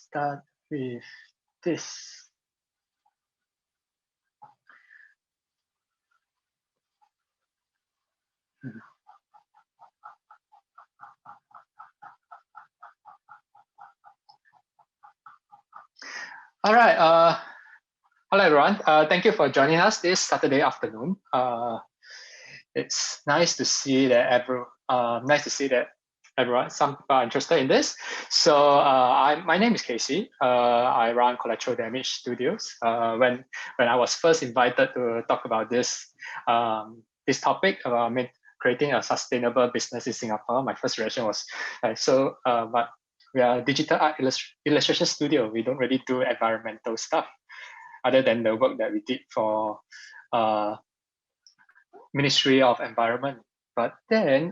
start with this. All right. Hello, everyone. Thank you for joining us this Saturday afternoon. It's nice to see that everyone, some people are interested in this. So my name is Casey. I run Collateral Damage Studios. When I was first invited to talk about this topic about creating a sustainable business in Singapore, my first reaction was but we are a digital art illustration studio. We don't really do environmental stuff other than the work that we did for Ministry of Environment. But then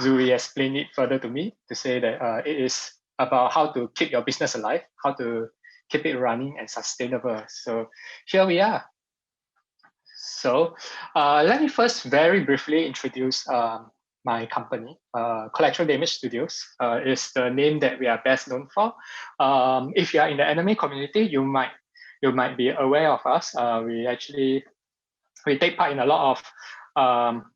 Zuri explained it further to me to say that it is about how to keep your business alive, how to keep it running and sustainable. So here we are. So let me first very briefly introduce my company. Collateral Damage Studios is the name that we are best known for. If you are in the anime community, you might be aware of us. We take part in a lot of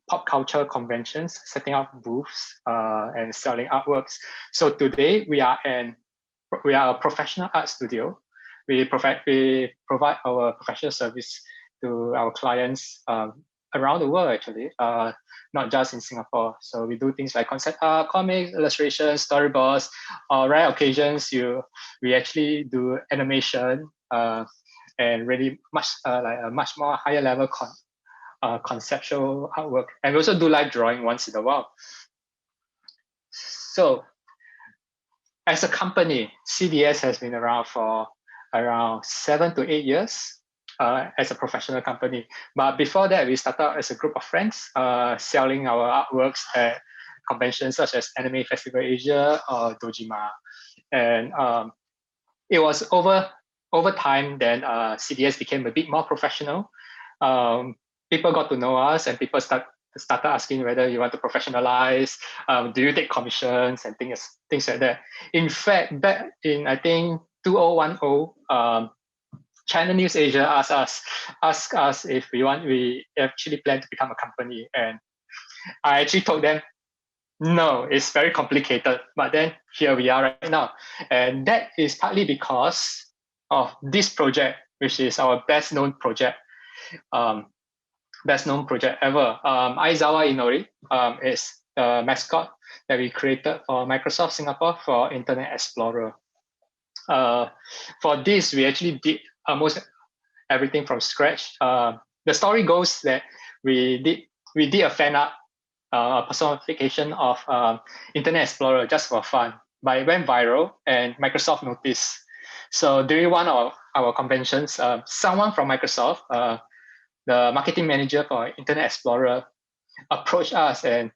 pop culture conventions, setting up booths and selling artworks. So today we are a professional art studio. We provide our professional service to our clients around the world, actually, not just in Singapore. So we do things like concept art, comics, illustrations, storyboards. On rare occasions, we actually do animation and really much like a much more higher level conceptual artwork. And we also do live drawing once in a while. So as a company, CDS has been around for around 7 to 8 years as a professional company. But before that, we started out as a group of friends selling our artworks at conventions such as Anime Festival Asia or Dojima. And it was over time, then CDS became a bit more professional. People got to know us and people started asking whether you want to professionalize, do you take commissions and things like that. In fact, back in, I think, 2010, China News Asia asked us if we actually plan to become a company. And I actually told them, no, it's very complicated. But then here we are right now. And that is partly because of this project, which is our best known project ever. Aizawa Inori is the mascot that we created for Microsoft Singapore for Internet Explorer. For this, we actually did almost everything from scratch. The story goes that we did a fan art, a personification of Internet Explorer just for fun. But it went viral and Microsoft noticed. So during one of our conventions, someone from Microsoft, the marketing manager for Internet Explorer, approached us and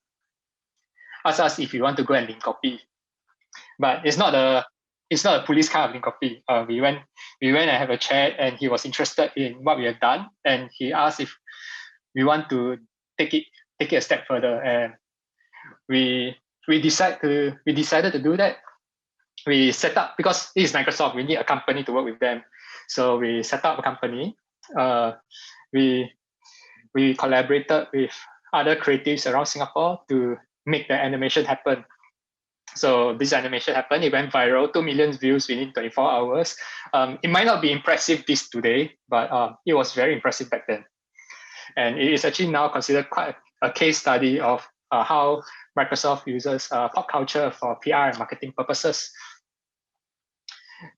asked us if we want to go and link copy. But it's not a police kind of link copy. We went and have a chat, and he was interested in what we have done, and he asked if we want to take it a step further, and we decided to do that. We set up, because this is Microsoft, we need a company to work with them, so we set up a company. We collaborated with other creatives around Singapore to make the animation happen. So this animation happened, it went viral, 2 million views within 24 hours. It might not be impressive this today, but it was very impressive back then. And it is actually now considered quite a case study of how Microsoft uses pop culture for PR and marketing purposes.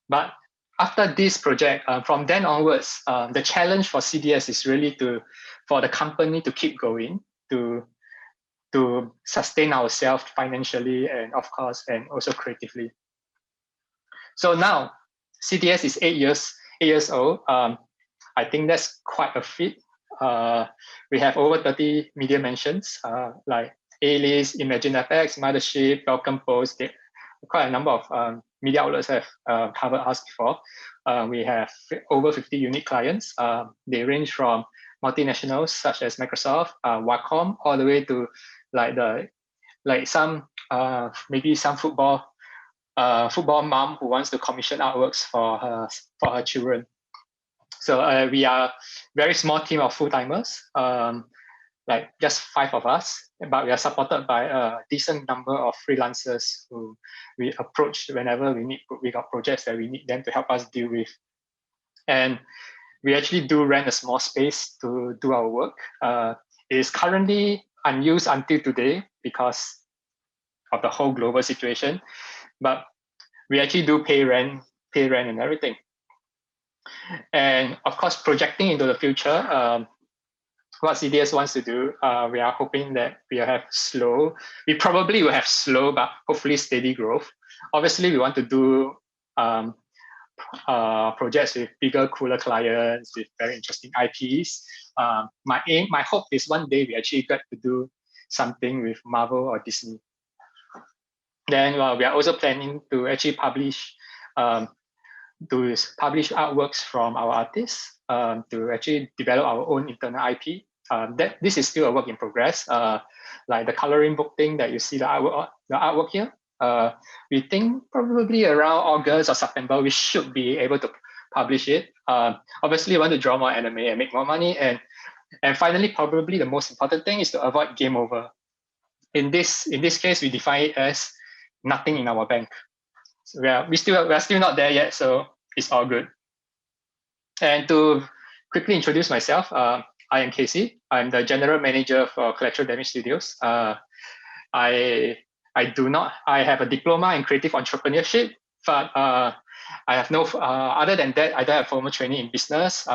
But after this project, from then onwards, the challenge for CDS is really for the company to keep going, to sustain ourselves financially and of course, and also creatively. So now CDS is 8 years old. I think that's quite a feat. We have over 30 media mentions like A-List, Imagine FX, Mothership, Welcome Post. Quite a number of media outlets have covered us before. We have over 50 unique clients. They range from multinationals such as Microsoft, Wacom, all the way to maybe some football football mom who wants to commission artworks for her children. So we are a very small team of full-timers, like just 5 of us, but we are supported by a decent number of freelancers who we approach whenever we got projects that we need them to help us deal with. And we actually do rent a small space to do our work. It is currently unused until today because of the whole global situation, but we actually do pay rent and everything. And of course, projecting into the future, what CDS wants to do, we are hoping that we probably will have slow, but hopefully steady growth. Obviously, we want to do projects with bigger, cooler clients with very interesting IPs. My hope is one day we actually get to do something with Marvel or Disney. Then we are also planning to actually publish artworks from our artists to actually develop our own internal IP. This is still a work in progress. Like the coloring book thing that you see the artwork here. We think probably around August or September we should be able to publish it. Obviously, we want to draw more anime and make more money. And finally, probably the most important thing is to avoid game over. In this case, we define it as nothing in our bank. So we're still not there yet, so it's all good. And to quickly introduce myself, I am Casey. I'm the general manager for Collateral Damage Studios. I have a diploma in creative entrepreneurship, but I have no. Other than that, I don't have formal training in business.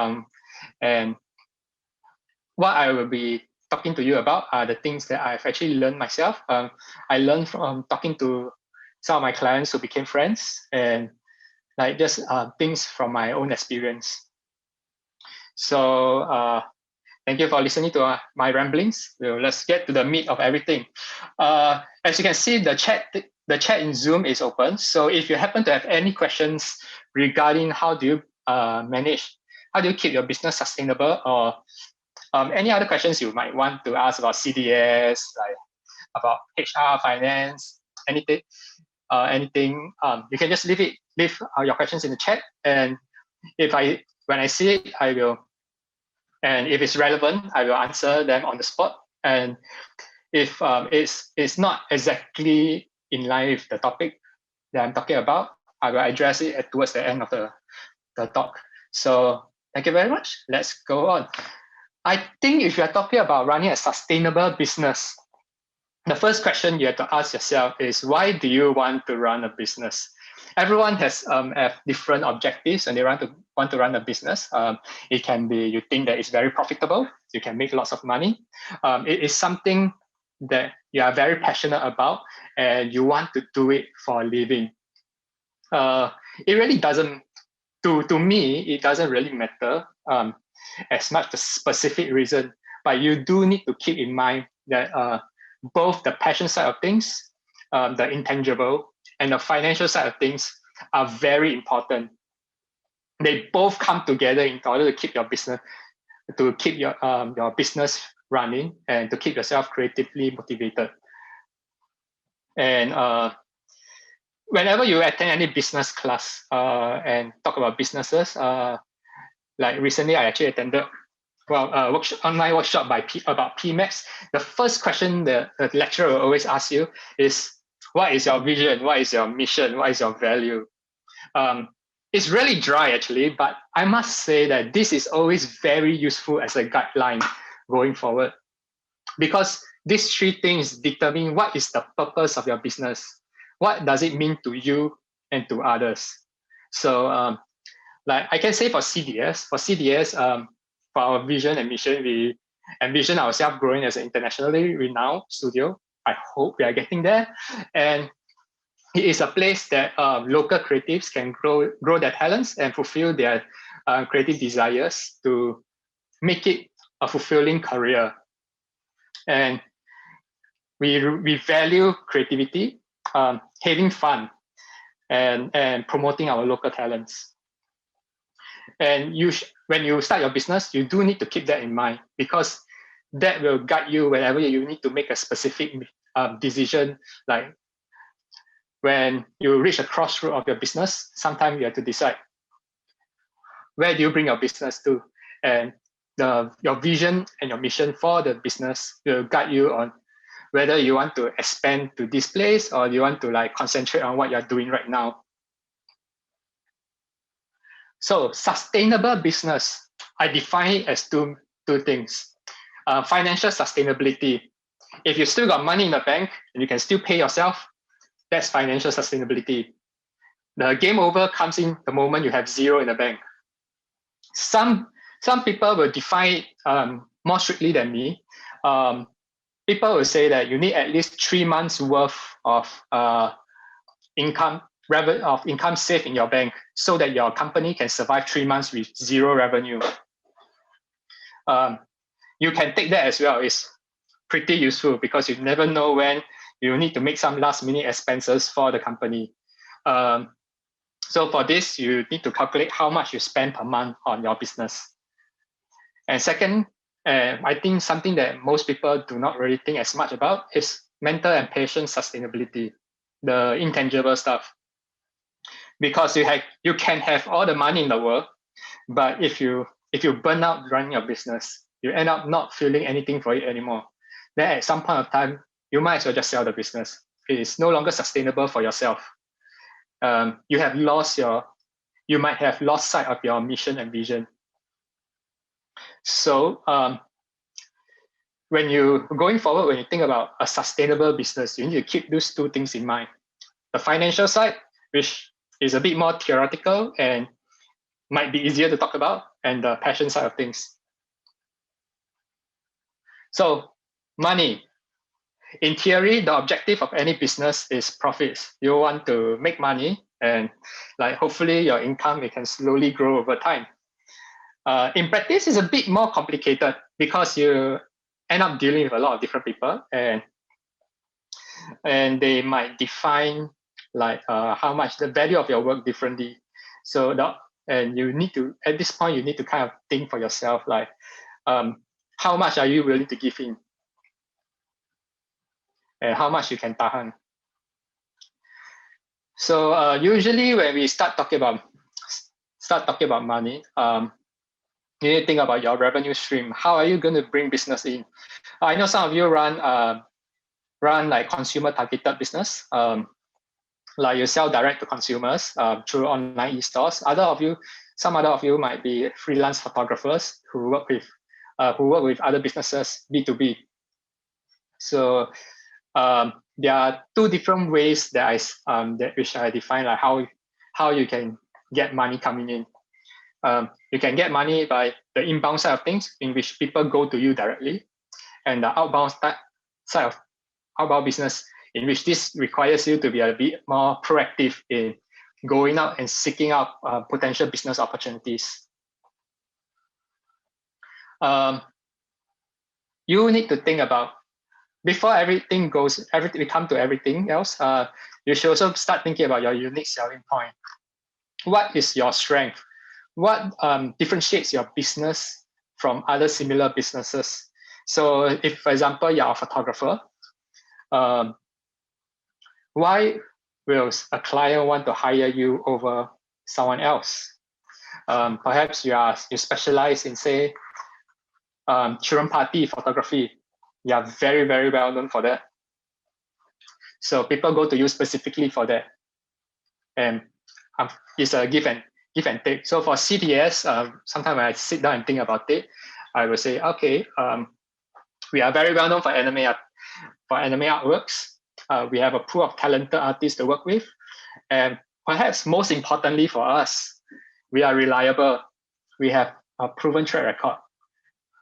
And what I will be talking to you about are the things that I've actually learned myself. I learned from talking to some of my clients who became friends, and like just things from my own experience. So thank you for listening to my ramblings. Let's get to the meat of everything. As you can see, the chat in Zoom is open. So if you happen to have any questions regarding how do you keep your business sustainable, or any other questions you might want to ask about CDS, like about HR, finance, anything, you can just leave your questions in the chat, and when I see it, I will. And if it's relevant, I will answer them on the spot. And if it's not exactly in line with the topic that I'm talking about, I will address it towards the end of the talk. So thank you very much. Let's go on. I think if you're talking about running a sustainable business, the first question you have to ask yourself is, why do you want to run a business? Everyone has have different objectives and they want to run a business. It can be you think that it's very profitable, you can make lots of money. It is something that you are very passionate about and you want to do it for a living. It really doesn't, to me, it doesn't really matter as much the specific reason, but you do need to keep in mind that both the passion side of things, the intangible, and the financial side of things are very important. They both come together in order to keep your business running and to keep yourself creatively motivated. And whenever you attend any business class and talk about businesses, like recently I actually attended online workshop about PMAX. The first question the lecturer will always ask you is, what is your vision? What is your mission? What is your value? It's really dry actually, but I must say that this is always very useful as a guideline going forward, because these 3 things determine what is the purpose of your business. What does it mean to you and to others? So like I can say for CDS, for our vision and mission, we envision ourselves growing as an internationally renowned studio. I hope we are getting there. And it is a place that local creatives can grow their talents and fulfill their creative desires to make it a fulfilling career. And we value creativity, having fun, and promoting our local talents. And when you start your business, you do need to keep that in mind, because that will guide you whenever you need to make a specific decision, like when you reach a crossroad of your business, sometimes you have to decide where do you bring your business to, and your vision and your mission for the business will guide you on whether you want to expand to this place or you want to like concentrate on what you're doing right now. So sustainable business, I define it as two things. Financial sustainability. If you still got money in the bank and you can still pay yourself, that's financial sustainability. The game over comes in the moment you have zero in the bank. Some people will define it more strictly than me. People will say that you need at least 3 months worth of income saved in your bank so that your company can survive 3 months with zero revenue. You can take that as well. It's pretty useful because you never know when you need to make some last minute expenses for the company. So for this, you need to calculate how much you spend per month on your business. And second, I think something that most people do not really think as much about is mental and patient sustainability, the intangible stuff. Because you can have all the money in the world, but if you burn out running your business, you end up not feeling anything for it anymore. Then at some point of time, you might as well just sell the business. It is no longer sustainable for yourself. You might have lost sight of your mission and vision. So when you going forward, when you think about a sustainable business, you need to keep those two things in mind. The financial side, which is a bit more theoretical and might be easier to talk about, and the passion side of things. So money. In theory, the objective of any business is profits. You want to make money and like hopefully your income, it can slowly grow over time. In practice, it's a bit more complicated because you end up dealing with a lot of different people and they might define like how much the value of your work differently. So and you need to, at this point, you need to kind of think for yourself, like how much are you willing to give in and how much you can tahan. So usually when we start talking about money, you need to think about your revenue stream. How are you going to bring business in? I know some of you run like consumer targeted business. Like you sell direct to consumers through online e-stores. Some other of you might be freelance photographers who work with other businesses B2B. So there are two different ways that which I define like how you can get money coming in. You can get money by the inbound side of things, in which people go to you directly, and the outbound side of outbound business, in which this requires you to be a bit more proactive in going out and seeking out potential business opportunities. You need to think about, before everything we come to everything else, you should also start thinking about your unique selling point. What is your strength? What differentiates your business from other similar businesses? So if, for example, you're a photographer, why will a client want to hire you over someone else? Perhaps you specialize in, say, children party photography. You are very, very well known for that. So people go to you specifically for that. And it's a give and take. So for CDS, sometimes when I sit down and think about it, I will say, okay, we are very well known for anime artworks. We have a pool of talented artists to work with. And perhaps most importantly for us, we are reliable. We have a proven track record.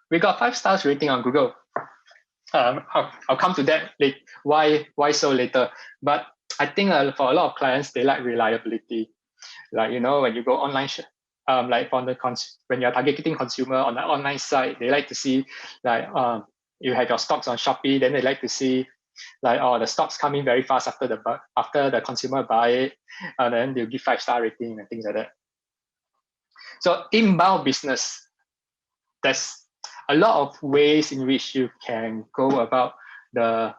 We got 5 stars rating on Google. I'll come to that later. Why so later? But I think for a lot of clients, they like reliability. Like, when you go online, like when you're targeting consumer on the online site, they like to see like you have your stocks on Shopee, then they like to see like, the stocks coming very fast after the consumer buy it, and then they'll give 5-star rating and things like that. So inbound business, there's a lot of ways in which you can go about the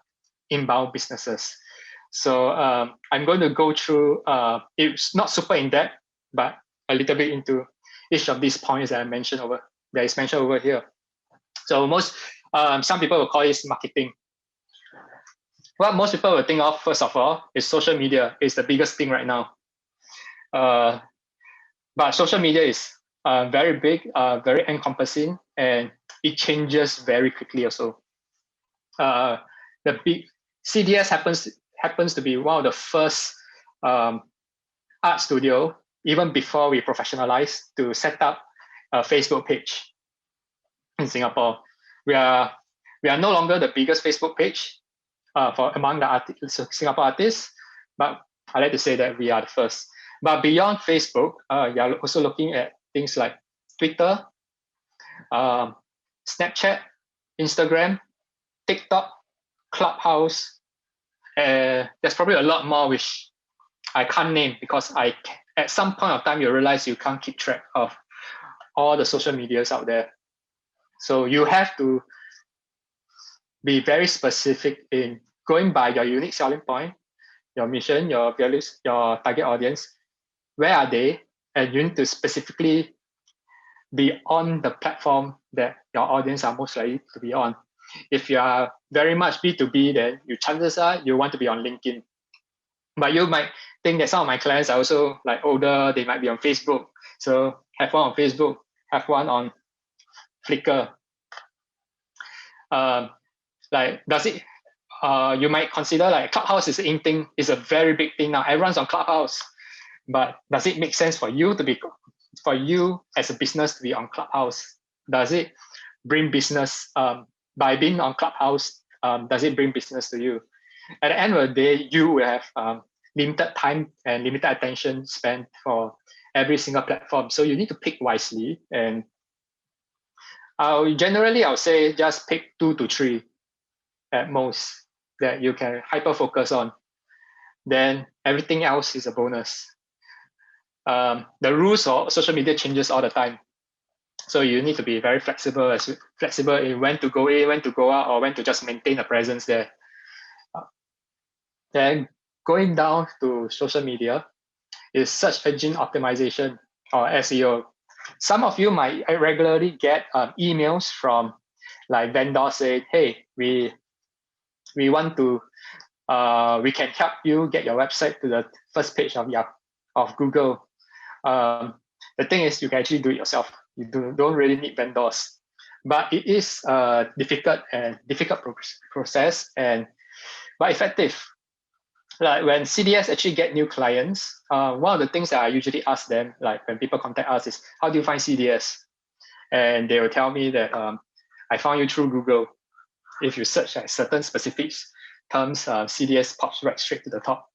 inbound businesses. So I'm going to go through, it's not super in depth, but a little bit into each of these points that is mentioned over here. So some people will call this marketing. What most people will think of, first of all, is social media is the biggest thing right now. But social media is very big, very encompassing, and it changes very quickly also. The big CDS happens to be one of the first art studio, even before we professionalized, to set up a Facebook page in Singapore. We are no longer the biggest Facebook page for among the Singapore artists, but I like to say that we are the first. But beyond Facebook, you are also looking at things like Twitter, Snapchat, Instagram, TikTok, Clubhouse. There's probably a lot more which I can't name because at some point of time you realize you can't keep track of all the social medias out there. So you have to be very specific in going by your unique selling point, your mission, your values, your target audience. Where are they? And you need to specifically be on the platform that your audience are most likely to be on. If you are very much B2B, then chances are you want to be on LinkedIn. But you might think that some of my clients are also like older, they might be on Facebook. So have one on Facebook, have one on Flickr. You might consider like Clubhouse is in thing, is a very big thing now. Everyone's on Clubhouse. But does it make sense for you as a business to be on Clubhouse? Does it bring business by being on Clubhouse? Does it bring business to you? At the end of the day, you will have limited time and limited attention spent for every single platform. So you need to pick wisely. And I'll say just pick 2 to 3 at most that you can hyper focus on. Then everything else is a bonus. The rules of social media changes all the time. So you need to be very flexible in when to go in, when to go out, or when to just maintain a presence there. Then going down to social media is search engine optimization or SEO. Some of you might regularly get emails from like vendors saying, hey, we want to, we can help you get your website to the first page of Google. The thing is, you can actually do it yourself. You don't really need vendors, but it is a difficult process but effective. Like when CDS actually get new clients, one of the things that I usually ask them, like when people contact us, is how do you find CDS? And they will tell me that I found you through Google. If you search like certain specific terms, CDS pops right straight to the top.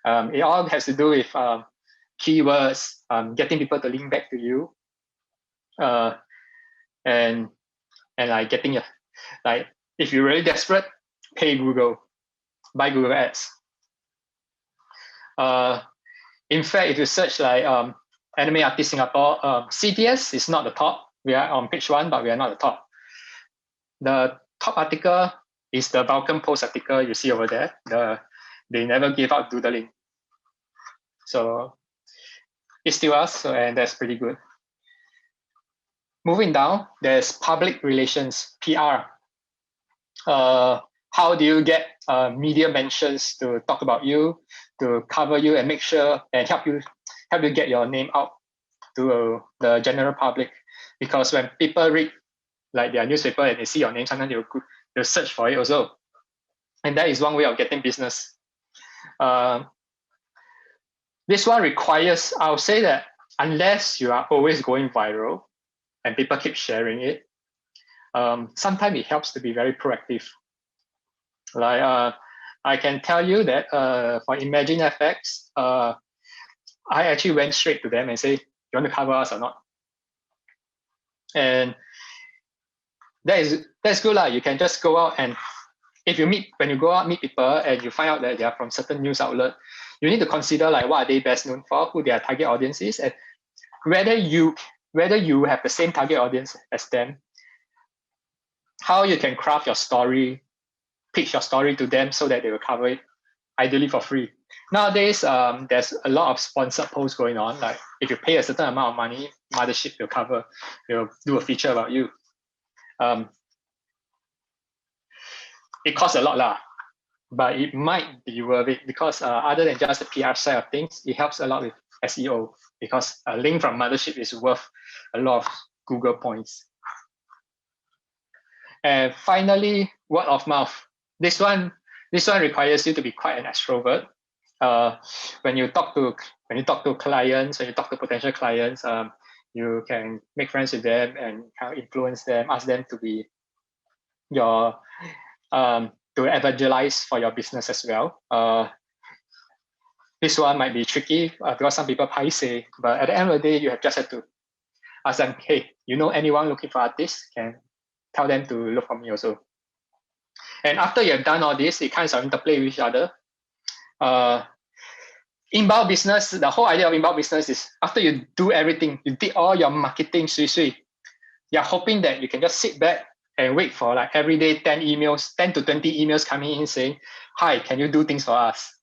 It all has to do with keywords, getting people to link back to you, and like getting like if you're really desperate, pay Google, buy Google Ads. In fact, if you search like anime artist Singapore, CDS is not the top. We are on page 1, but we are not the top. The top article is the Vulcan Post article you see over there. They never gave out doodling. So it's still us, and that's pretty good. Moving down, there's public relations, PR. How do you get media mentions to talk about you, to cover you and make sure and help you get your name out to the general public? Because when people read like their newspaper and they see your name, sometimes they'll search for it also. And that is one way of getting business. This one requires, I'll say that unless you are always going viral and people keep sharing it, sometimes it helps to be very proactive. Like I can tell you that for Imagine FX, I actually went straight to them and say, you want to cover us or not? And that's good. You can just go out, and when you go out, meet people and you find out that they are from certain news outlet, you need to consider like what are they best known for, who their target audience is, and whether you have the same target audience as them, how you can craft your story, pitch your story to them so that they will cover it. ideally for free. Nowadays, there's a lot of sponsored posts going on. Like if you pay a certain amount of money, Mothership will do a feature about you. It costs a lot lah, but it might be worth it because other than just the PR side of things, it helps a lot with SEO because a link from Mothership is worth a lot of Google points. And finally, word of mouth. This one requires you to be quite an extrovert. When you talk to clients, when you talk to potential clients, you can make friends with them and kind of influence them, ask them to be your to evangelize for your business as well. This one might be tricky because some people paise, but at the end of the day, you just have to ask them, hey, you know anyone looking for artists? Can tell them to look for me also. And after you have done all this, it kind of interplay with each other. Inbound business, the whole idea of inbound business is after you do everything, you did all your marketing, you're hoping that you can just sit back and wait for like every day 10 to 20 emails coming in saying, hi, can you do things for us?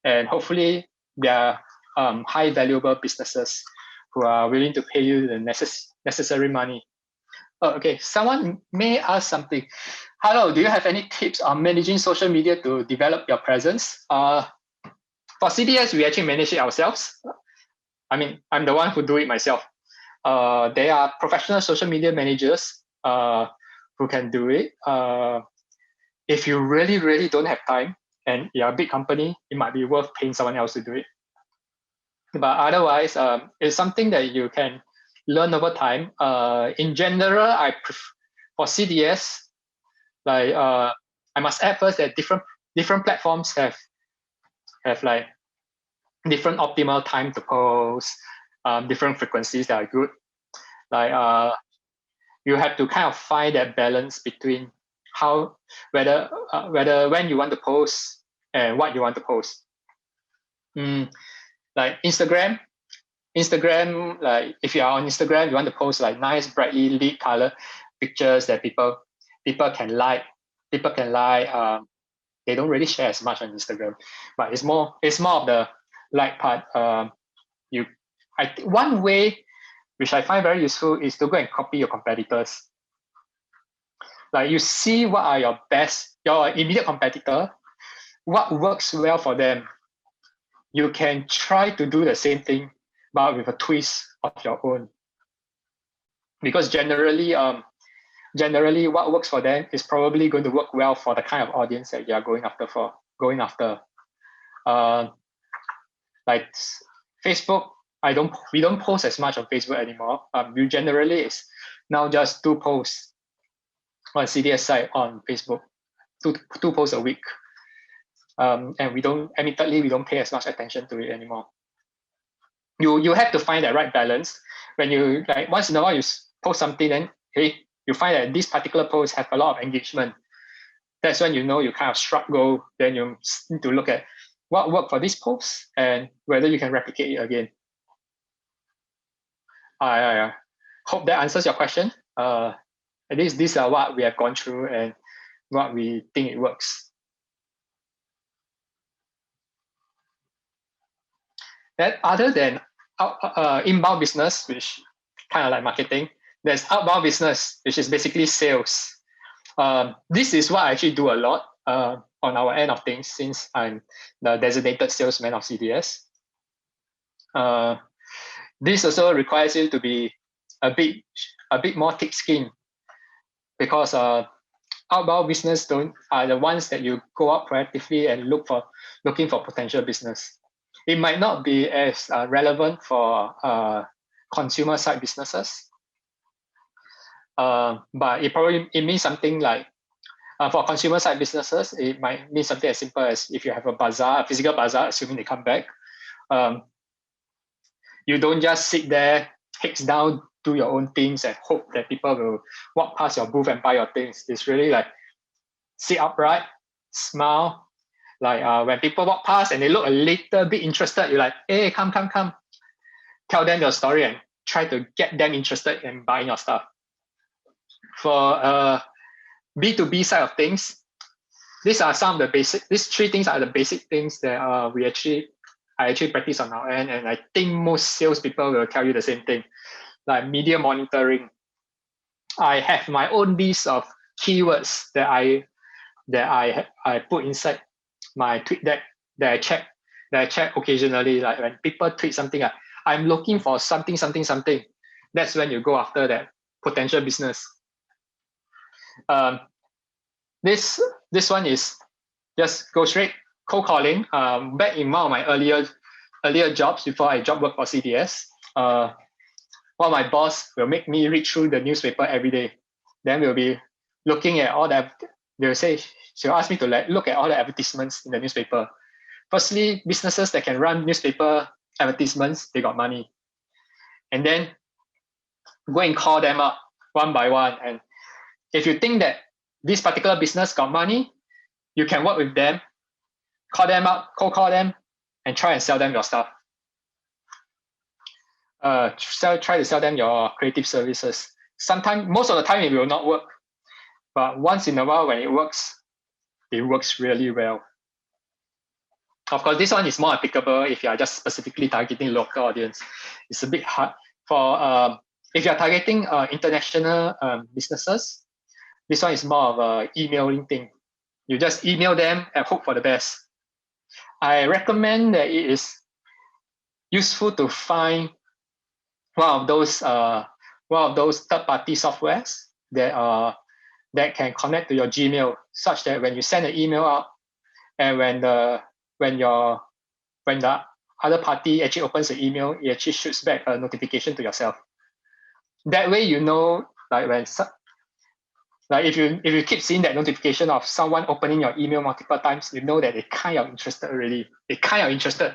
And hopefully they're high valuable businesses who are willing to pay you the necessary money. Oh, okay, someone may ask something. Hello, do you have any tips on managing social media to develop your presence? For CDS, we actually manage it ourselves. I mean, I'm the one who do it myself. They are professional social media managers who can do it. If you really, really don't have time and you're a big company, it might be worth paying someone else to do it. But otherwise, it's something that you can learn over time. In general, for CDS, like I must add first that different platforms have like different optimal time to post, different frequencies that are good. Like you have to kind of find that balance between whether when you want to post and what you want to post. Like Instagram, like if you are on Instagram, you want to post like nice, brightly lit color pictures that people can like. They don't really share as much on Instagram, but it's more of the like part. One way which I find very useful is to go and copy your competitors. Like you see what are your immediate competitor, what works well for them. You can try to do the same thing, but with a twist of your own. Because generally what works for them is probably going to work well for the kind of audience that you are going after. Like Facebook, we don't post as much on Facebook anymore. We generally is now just 2 posts on CDS site on Facebook, two posts a week. And we don't pay as much attention to it anymore. You have to find that right balance. When you like once in a while you post something, then hey, you find that this particular post have a lot of engagement. That's when you know you kind of struck gold. Then you need to look at what worked for this post and whether you can replicate it again. I hope that answers your question. At least these are what we have gone through and what we think it works. That other than inbound business, which kind of like marketing, there's outbound business, which is basically sales. This is what I actually do a lot on our end of things since I'm the designated salesman of CDS. This also requires you to be a bit more thick-skinned because outbound business are the ones that you go out proactively and looking for potential business. It might not be as relevant for consumer side businesses, but it means something like for consumer side businesses, it might mean something as simple as if you have a physical bazaar, assuming they come back, you don't just sit there, heads down, do your own things and hope that people will walk past your booth and buy your things. It's really like sit upright, smile. Like when people walk past and they look a little bit interested, you're like, hey, come. Tell them your story and try to get them interested in buying your stuff. For B2B side of things, these are some of the basic. These three things are the basic things that I actually practice on our end, and I think most salespeople will tell you the same thing. Like media monitoring, I have my own list of keywords that I put inside my tweet deck that I check occasionally. Like when people tweet something, I'm looking for something, something, something. That's when you go after that potential business. Um, this one is just go straight cold calling. Back in one of my earlier jobs before I job work for CDS, one of my boss will make me read through the newspaper every day. Then we'll be looking at all the. She'll ask me to look at all the advertisements in the newspaper. Firstly, businesses that can run newspaper advertisements, they got money. And then go and call them up one by one. And if you think that this particular business got money, you can work with them, call them up, cold call them, and try and sell them your stuff. Try to sell them your creative services. Sometimes, most of the time, it will not work. But once in a while, when it works really well. Of course, this one is more applicable if you are just specifically targeting local audience. It's a bit hard for if you are targeting international businesses. This one is more of a emailing thing. You just email them and hope for the best. I recommend that it is useful to find one of those third-party softwares that can connect to your Gmail, such that when you send an email out, and when the other party actually opens the email, it actually shoots back a notification to yourself. That way, you know, like if you keep seeing that notification of someone opening your email multiple times, you know that they kind of interested already. They kind of interested.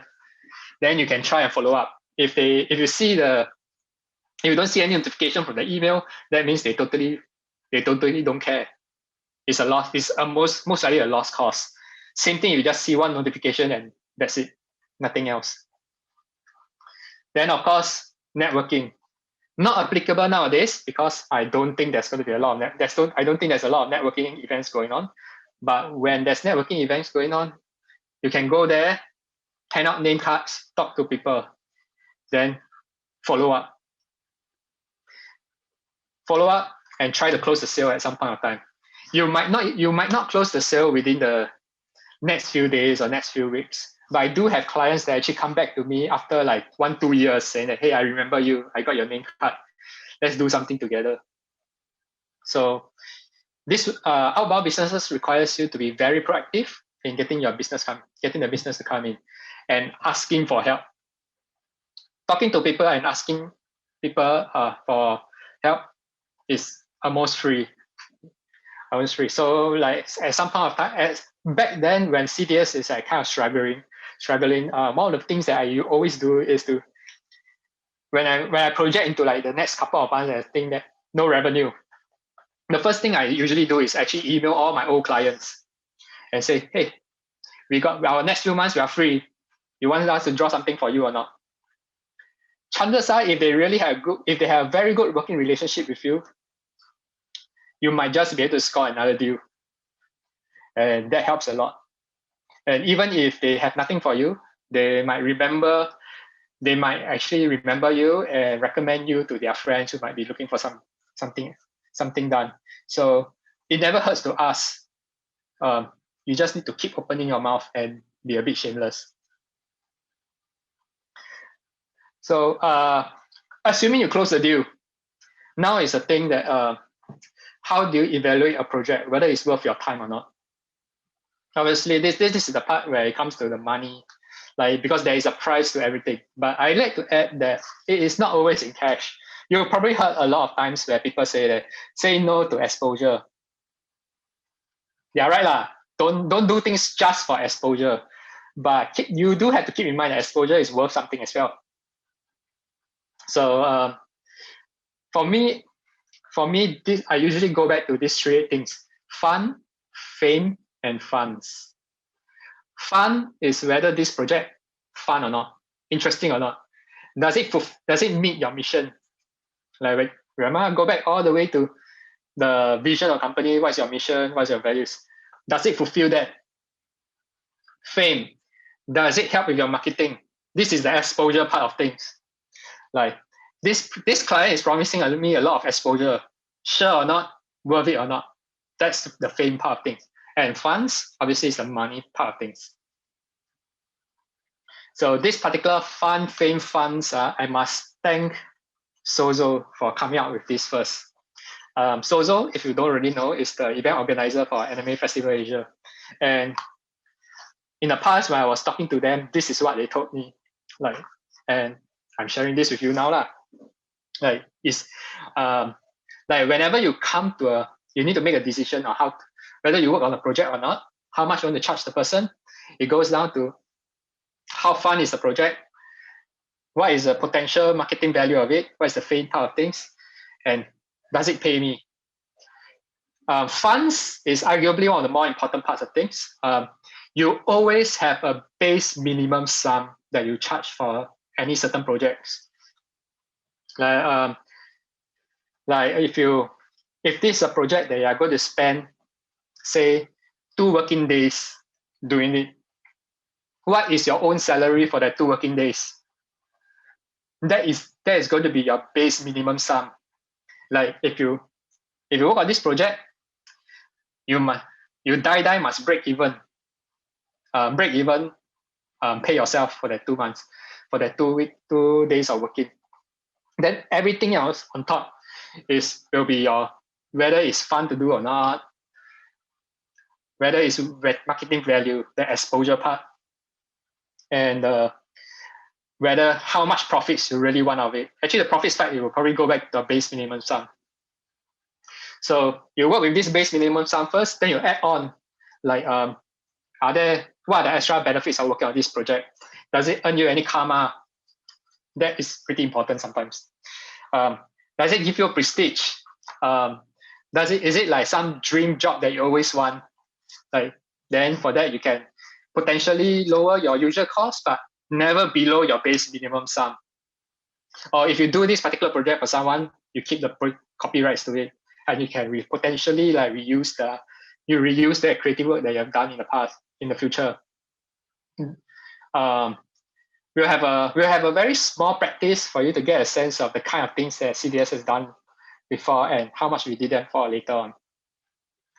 Then you can try and follow up. If you don't see any notification from the email, that means they totally don't care. It's a loss. It's most likely a lost cause. Same thing, you just see one notification and that's it, nothing else. Then of course, networking. Not applicable nowadays because I don't think there's going to be a lot of I don't think there's a lot of networking events going on. But when there's networking events going on, you can go there, hand out name cards, talk to people, then follow up and try to close the sale at some point of time. You might not close the sale within the next few days or next few weeks. But I do have clients that actually come back to me after like 1-2 years saying that, hey, I remember you, I got your name card, let's do something together. So this outbound businesses requires you to be very proactive in getting the business to come in and asking for help. Talking to people and asking people for help is almost free. So like at some point of time, back then when CDS is like kind of struggling, one of the things that I always do is to, when I project into like the next couple of months, I think that no revenue. The first thing I usually do is actually email all my old clients and say, hey, we got our next few months, we are free. You want us to draw something for you or not? Chances are, if they have a very good working relationship with you, you might just be able to score another deal. And that helps a lot. And even if they have nothing for you, they might actually remember you and recommend you to their friends who might be looking for something done. So it never hurts to ask. You just need to keep opening your mouth and be a bit shameless. So assuming you close the deal, now is a thing that how do you evaluate a project, whether it's worth your time or not? Obviously, this is the part where it comes to the money, like because there is a price to everything. But I like to add that it is not always in cash. You've probably heard a lot of times where people say no to exposure. Yeah, right lah. Don't do things just for exposure. But you do have to keep in mind that exposure is worth something as well. So for me, I usually go back to these three things: fun, fame, and funds. Fun is whether this project fun or not, interesting or not. Does it meet your mission? Like remember, go back all the way to the vision of company. What's your mission? What's your values? Does it fulfill that? Fame, does it help with your marketing? This is the exposure part of things. Like this client is promising me a lot of exposure. Sure or not, worth it or not? That's the fame part of things. And funds, obviously, is the money part of things. So this particular fame funds, I must thank Sozo for coming out with this first. Sozo, if you don't already know, is the event organizer for Anime Festival Asia. And in the past, when I was talking to them, this is what they told me. And I'm sharing this with you now, lah. Like whenever you come to you need to make a decision on whether you work on a project or not, how much you want to charge the person. It goes down to how fun is the project, what is the potential marketing value of it, what is the fame part of things, and does it pay me? Funds is arguably one of the more important parts of things. You always have a base minimum sum that you charge for any certain projects. Like if this is a project that you are going to spend, say, 2 working days doing it, what is your own salary for that 2 working days? That is going to be your base minimum sum. Like if you work on this project, you must break even. Pay yourself for that 2 months, for that 2 days of working. Then everything else on top will be your, whether it's fun to do or not, whether it's marketing value, the exposure part, and whether how much profits you really want out of it. Actually, the profit side, it will probably go back to the base minimum sum. So you work with this base minimum sum first, then you add on, like, what are the extra benefits of working on this project? Does it earn you any karma? That is pretty important sometimes. Does it give you prestige? Is it like some dream job that you always want? Like, then for that, you can potentially lower your usual cost, but never below your base minimum sum. Or if you do this particular project for someone, you keep the copyrights to it, and you can potentially like reuse the creative work that you have done in the past, in the future. We'll have a very small practice for you to get a sense of the kind of things that CDS has done before and how much we did that for later on.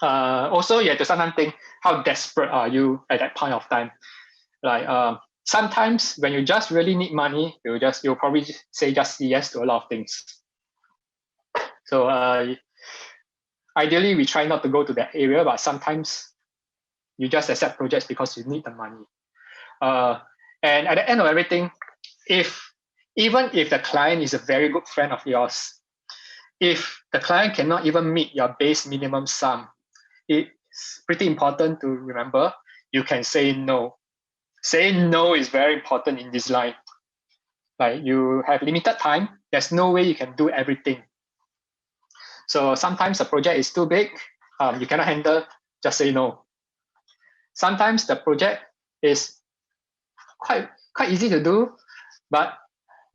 Also, you have to sometimes think, how desperate are you at that point of time? Like sometimes when you just really need money, you'll probably say just yes to a lot of things. So ideally, we try not to go to that area, but sometimes you just accept projects because you need the money. And at the end of everything, even if the client is a very good friend of yours, if the client cannot even meet your base minimum sum, it's pretty important to remember you can say no. Saying no is very important in this line. Like, you have limited time. There's no way you can do everything. So sometimes the project is too big, you cannot handle, just say no. Sometimes the project is quite easy to do, but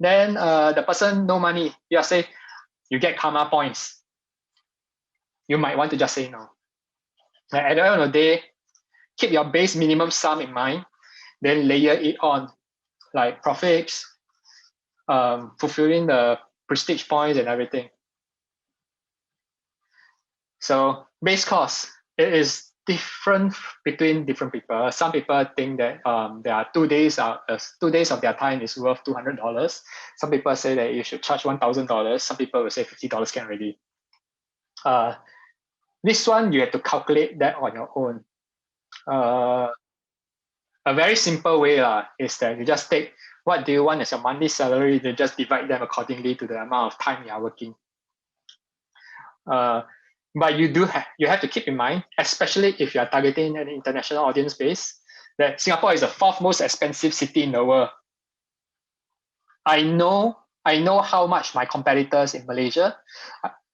then the person no money, you say you get karma points. You might want to just say no. Like, at the end of the day, keep your base minimum sum in mind, then layer it on, like profits, fulfilling the prestige points and everything. So base cost, it is different between different people. Some people think that there are 2 days, 2 days of their time is worth $200. Some people say that you should charge $1,000. Some people will say $50 can already. This one, you have to calculate that on your own. A very simple way is that you just take what do you want as your monthly salary, then just divide them accordingly to the amount of time you are working. But you have to keep in mind, especially if you are targeting an international audience base, that Singapore is the 4th most expensive city in the world. I know how much my competitors in Malaysia,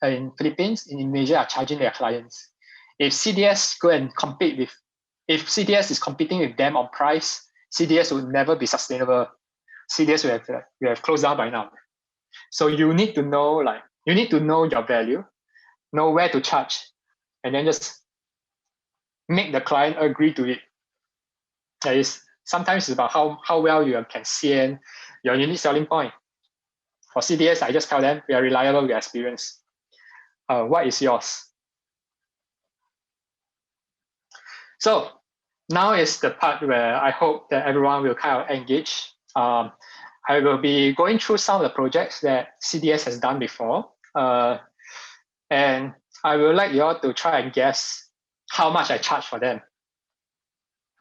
in Philippines, in Indonesia are charging their clients. If CDS if CDS is competing with them on price, CDS will never be sustainable. CDS will have closed down by now. So you need to know your value, know where to charge, and then just make the client agree to it. That is, sometimes it's about how well you can sell your unique selling point. For CDS, I just tell them we are reliable, we are experienced. What is yours? So now is the part where I hope that everyone will kind of engage. I will be going through some of the projects that CDS has done before. And I would like you all to try and guess how much I charge for them.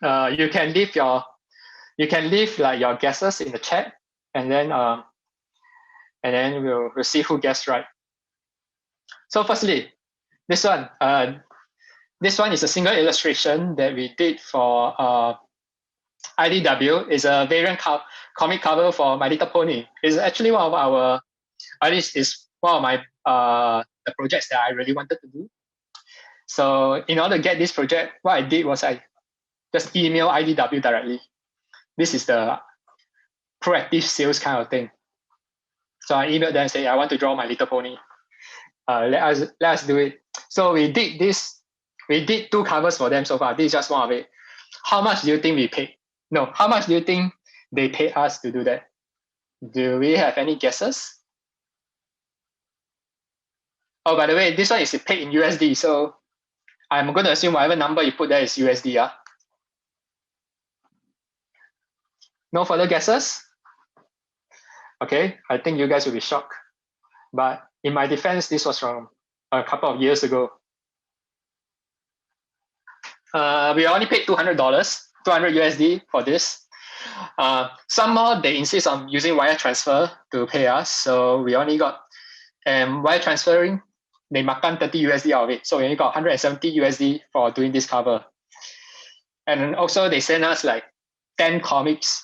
You can leave like your guesses in the chat, and then we'll see who guessed right. So firstly, this one is a single illustration that we did for IDW. It's a variant comic cover for My Little Pony. It's actually one of our, at least it's one of my the projects that I really wanted to do. So in order to get this project, what I did was I just email IDW directly. This is the proactive sales kind of thing. So I emailed them and say, I want to draw My Little Pony. Let us do it. So we did this. We did 2 covers for them so far. This is just one of it. How much do you think we paid? No, how much do you think they paid us to do that? Do we have any guesses? Oh, by the way, this one is paid in USD. So I'm going to assume whatever number you put there is USD. No further guesses? Okay, I think you guys will be shocked. But in my defense, this was from a couple of years ago. We only paid $200, 200 USD for this. Some more, they insist on using wire transfer to pay us. So we only got, wire transferring, they makan 30 USD out of it. So we only got 170 USD for doing this cover. And also they sent us like 10 comics,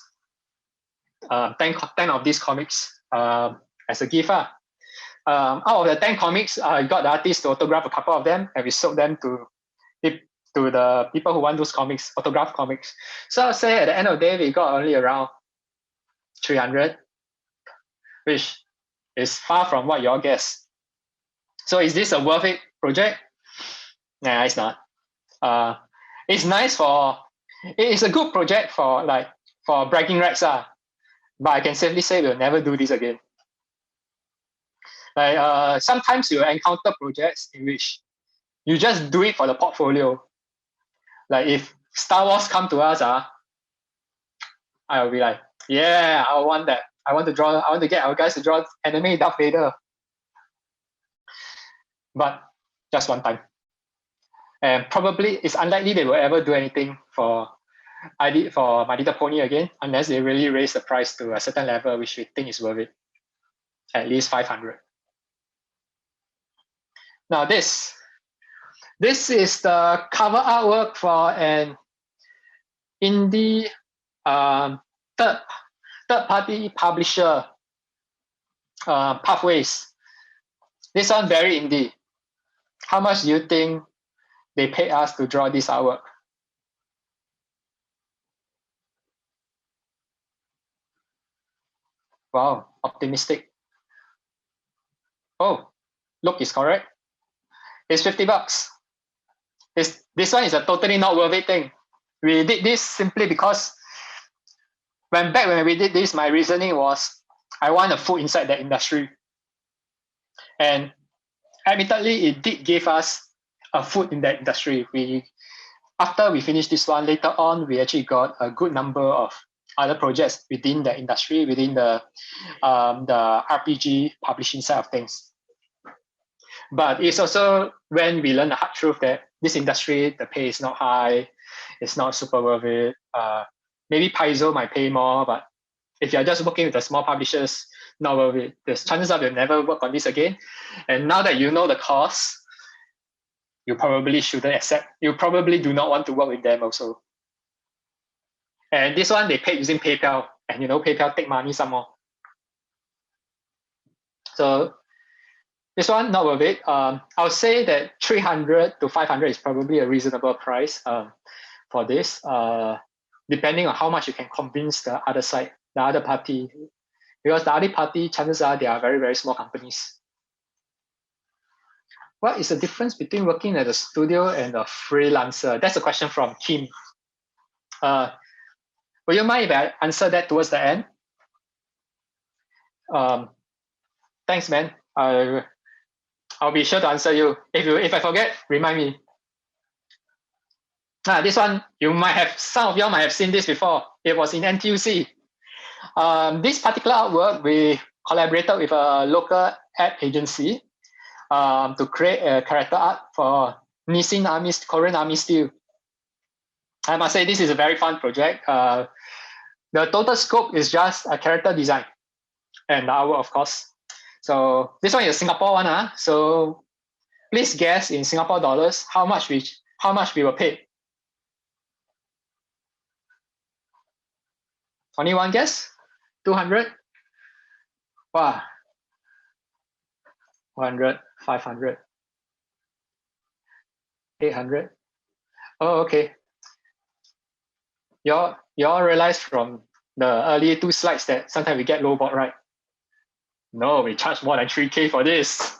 10 of these comics as a gift. Out of the 10 comics, I got the artist to autograph a couple of them, and we sold them to the people who want those comics, autograph comics. So I'll say at the end of the day, we got only around 300, which is far from what y'all guess. So is this a worth it project? Nah, it's not. It's nice it's a good project for bragging rights, but I can safely say we'll never do this again. Like sometimes you encounter projects in which you just do it for the portfolio. Like if Star Wars come to us, I will be like, yeah, I want that. I want to get our guys to draw anime Darth Vader. But just one time. And probably it's unlikely they will ever do anything for My Little Pony again, unless they really raise the price to a certain level, which we think is worth it. At least 500. Now this is the cover artwork for an indie third-party publisher, Pathways. This one very indie. How much do you think they paid us to draw this artwork? Wow, optimistic. Oh, look, is correct. It's $50. This one is a totally not worth it thing. We did this simply because when we did this, my reasoning was I want a foot inside the industry. And admittedly, it did give us a foot in that industry. After we finished this one, later on, we actually got a good number of other projects within the industry, within the RPG publishing side of things. But it's also when we learn the hard truth that this industry, the pay is not high, it's not super worth it. Maybe Paizo might pay more, but if you're just working with the small publishers, not worth it. There's chances of you'll never work on this again. And now that you know the cost, you probably shouldn't accept. You probably do not want to work with them also. And this one, they paid using PayPal. And PayPal take money some more. So this one, not worth it. I'll say that 300 to 500 is probably a reasonable price for this, depending on how much you can convince the other side, the other party. Because the other party, chances are they are very, very small companies. what is the difference between working at a studio and a freelancer? That's a question from Kim. Will you mind if I answer that towards the end? Thanks, man. I'll be sure to answer you. If I forget, remind me. This one, some of you might have seen this before. It was in NTUC. This particular artwork, we collaborated with a local ad agency to create a character art for Nissin Army, Korean Army Steel. I must say this is a very fun project. The total scope is just a character design and the artwork, of course. So this one is a Singapore one. So please guess in Singapore dollars how much we were paid. Only one guess? 200? Wow. 100, 500, 800. Oh, okay. You all realize from the early 2 slides that sometimes we get lowball, right? No, we charge more than 3K for this.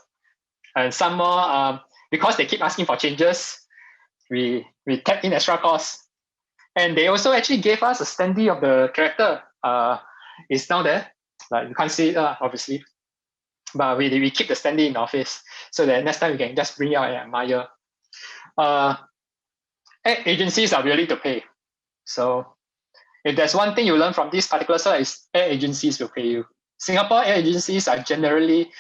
And some more, because they keep asking for changes, we tapped in extra costs. And they also actually gave us a standee of the character. It's down there. Like you can't see it, obviously. But we keep the standee in the office so that next time we can just bring it out and admire. Ad agencies are willing to pay. So if there's one thing you learn from this particular slide, is ad agencies will pay you. Singapore ad agencies are generally,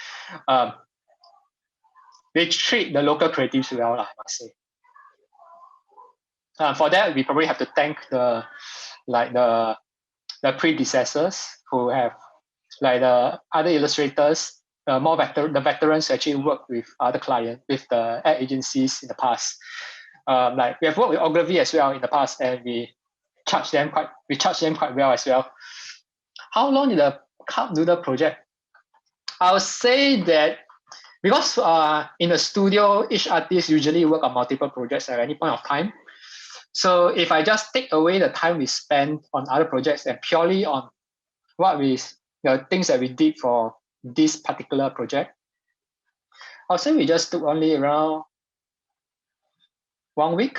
they treat the local creatives well, I must say. For that, we probably have to thank the predecessors who have, like the other illustrators, the veterans who actually work with other clients, with the ad agencies in the past. Like we have worked with Ogilvy as well in the past, and we charge them quite well as well. How long did the Cup Noodle project? I would say that because in a studio, each artist usually work on multiple projects at any point of time. So if I just take away the time we spend on other projects and purely on the things that we did for this particular project, I'll say we just took only around 1 week.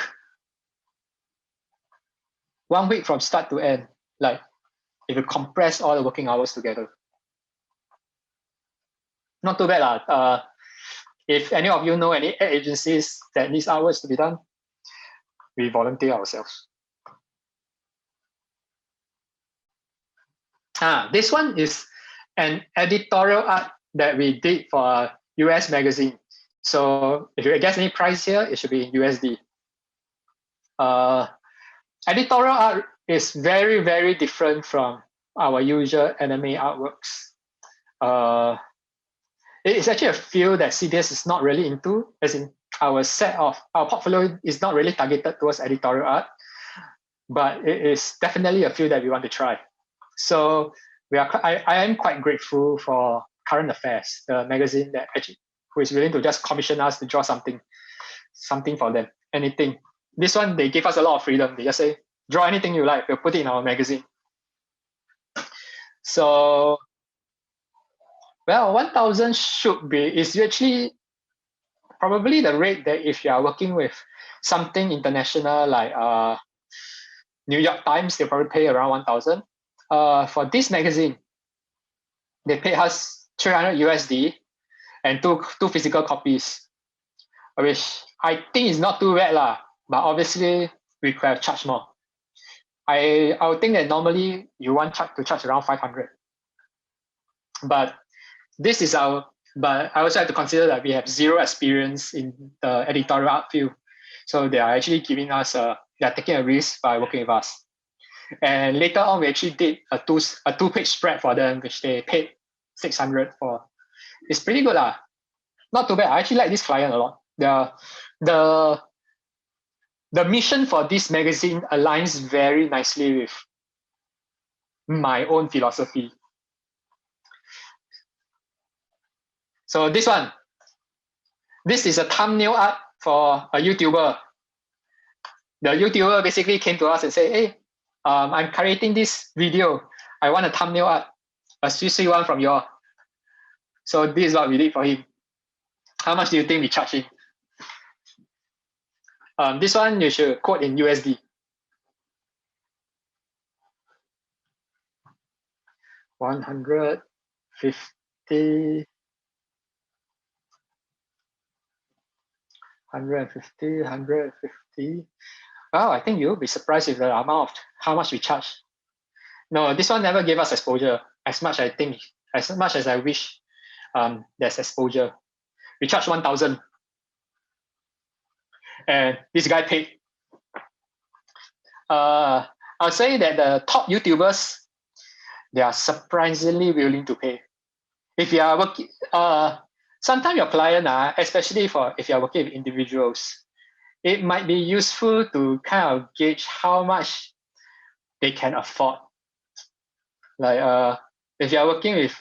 1 week from start to end, like if you compress all the working hours together. Not too bad. If any of you know any ad agencies that needs hours to be done, we volunteer ourselves. This one is an editorial art that we did for a US magazine. So if you guess any price here, it should be in USD. Editorial art is very, very different from our usual anime artworks. It is actually a field that CDS is not really into, as in our portfolio is not really targeted towards editorial art, but it is definitely a field that we want to try. So I am quite grateful for Current Affairs, the magazine that actually who is willing to just commission us to draw something for them, anything. This one, they give us a lot of freedom. They just say, draw anything you like, we'll put it in our magazine. So, well, 1,000 is actually probably the rate that if you are working with something international like New York Times, they probably pay around 1,000. For this magazine, they pay us 300 USD and two physical copies, which I think is not too bad lah. But obviously, we could have charged more. I would think that normally you want to charge around 500. But this is but I also have to consider that we have zero experience in the editorial art field. So they are actually giving us, they're taking a risk by working with us. And later on, we actually did a two-page spread for them, which they paid 600 for. It's pretty good lah. Not too bad. I actually like this client a lot. The mission for this magazine aligns very nicely with my own philosophy. So this is a thumbnail art for a YouTuber. The YouTuber basically came to us and said, hey, I'm creating this video. I want a thumbnail art, a CC one from you all. So this is what we did for him. How much do you think we charge him? This one you should quote in USD. 150, 150. Well, I think you'll be surprised with the amount of how much we charge. No, this one never gave us exposure as much as much as I wish there's exposure. We charge 1,000 and this guy paid. I'll say that the top YouTubers, they are surprisingly willing to pay. If you are working, sometimes your client, especially if you are working with individuals, it might be useful to kind of gauge how much they can afford. Like if you are working with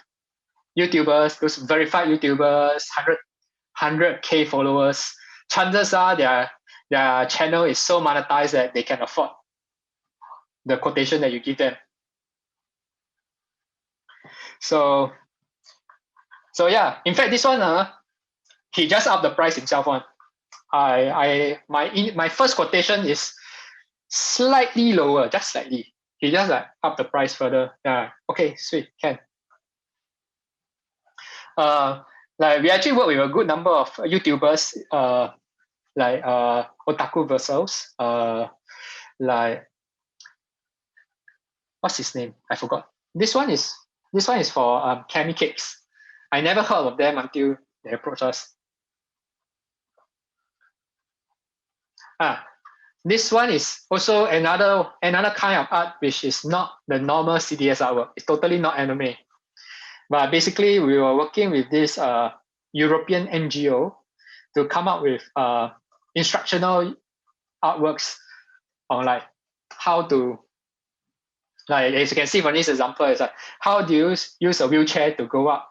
YouTubers, those verified YouTubers, 100K followers, chances are their channel is so monetized that they can afford the quotation that you give them. So yeah, in fact, this one, he just upped the price himself one. My first quotation is slightly lower, just slightly. He just like up the price further. Yeah, okay, sweet, can. Like we actually work with a good number of YouTubers, like Otaku Versos, like what's his name? I forgot. This one is for Cami Cakes. I never heard of them until they approached us. This one is also another kind of art which is not the normal CDS artwork. It's totally not anime. But basically, we were working with this European NGO to come up with instructional artworks on like how to, like as you can see from this example, it's like how do you use a wheelchair to go up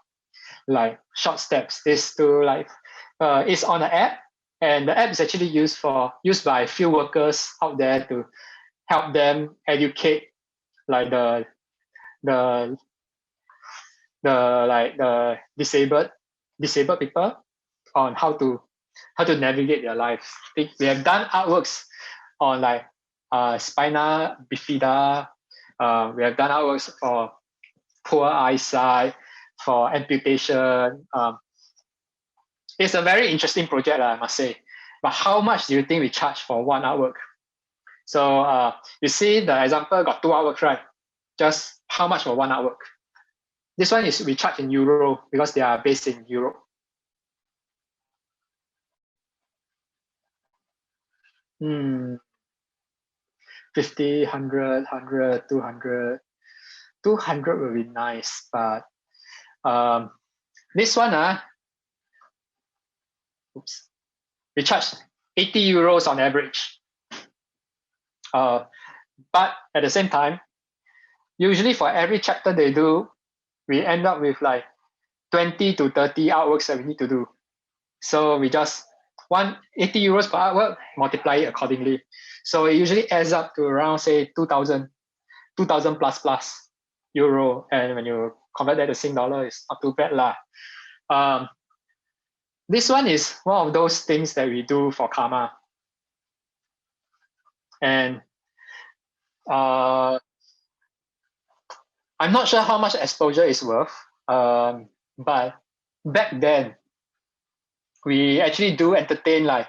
like short steps. Is to like it's on an app, and the app is actually used by field workers out there to help them educate like the disabled people on how to navigate their lives. We have done artworks on like spina bifida. We have done artworks for poor eyesight, for amputation. It's a very interesting project, I must say. But how much do you think we charge for one artwork? So you see the example got two artworks, right? Just how much for one artwork? This one is we charge in euro because they are based in Europe. Hmm. 50, 100, 100, 200. 200 will be nice, but this one, we charge 80 euros on average. But at the same time, usually for every chapter they do, we end up with like 20 to 30 artworks that we need to do. So we just 80 euros per artwork, multiply it accordingly. So it usually adds up to around say 2,000 plus euro. And when you convert that to Sing dollar, it's not too bad lah. This one is one of those things that we do for Karma. And I'm not sure how much exposure is worth, but back then, we actually do entertain like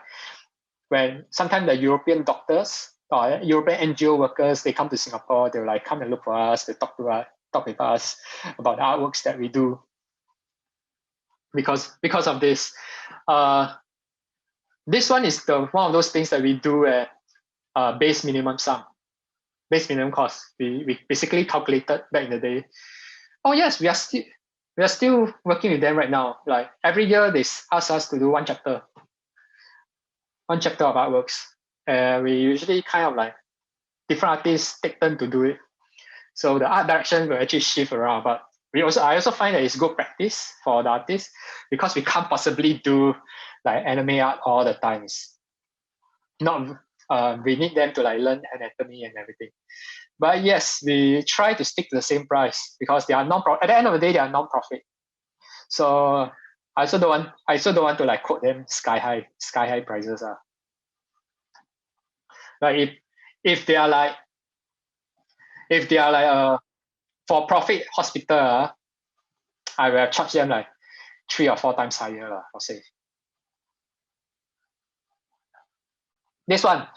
when sometimes the European doctors or European NGO workers, they come to Singapore, they'll like come and look for us, they talk with us about the artworks that we do. Because of this, this one is one of those things that we do at base minimum cost. We basically calculated back in the day. Oh yes, we are still working with them right now. Like every year they ask us to do one chapter of artworks. We usually kind of like different artists take turn to do it. So the art direction will actually shift around. But I also find that it's good practice for the artists because we can't possibly do like anime art all the times. We need them to like learn anatomy and everything. But yes, we try to stick to the same price because they are at the end of the day, they are non-profit. So I also don't want to like quote them sky high prices. Like if they are like a for profit hospital, I will have charged them like 3 or 4 times higher, I'll say. This one,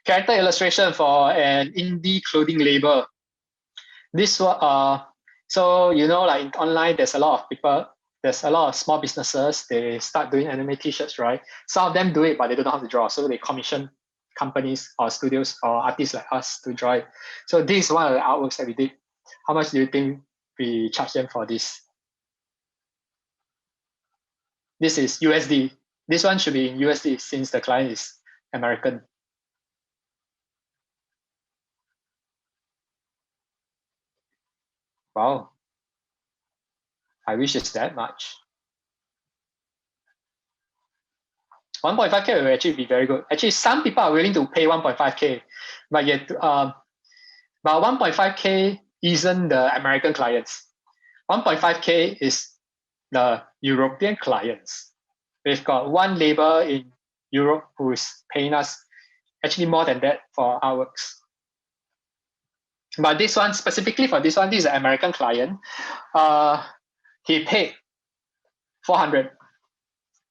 character illustration for an indie clothing label. This one, so like online, there's a lot of people, there's a lot of small businesses. They start doing anime T-shirts, right? Some of them do it, but they don't know how to draw, so they commission companies or studios or artists like us to draw it. So this is one of the artworks that we did. How much do you think we charge them for this? This is USD. This one should be in USD since the client is American. Wow. I wish it's that much. 1.5K will actually be very good. Actually, some people are willing to pay 1.5K, but yet, but 1.5K isn't the American clients. 1.5K is the European clients. We've got one label in Europe who is paying us actually more than that for our works. But this one, specifically for this one, this is an American client. He paid 400.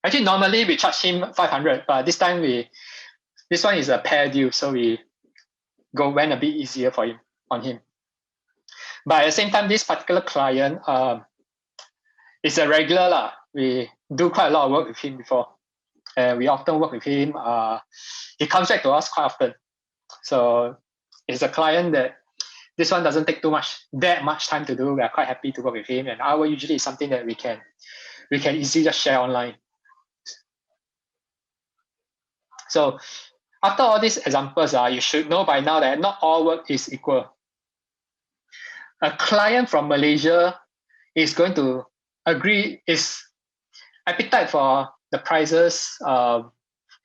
Actually, normally we charge him 500, but this time this one is a pair deal, so we went a bit easier for him on him. But at the same time, this particular client is a regular lah. We do quite a lot of work with him before, and we often work with him. He comes back to us quite often, so it's a client that this one doesn't take that much time to do. We are quite happy to work with him, and our usually is something that we can easily just share online. So after all these examples, you should know by now that not all work is equal. A client from Malaysia is going to agree, is appetite for the prices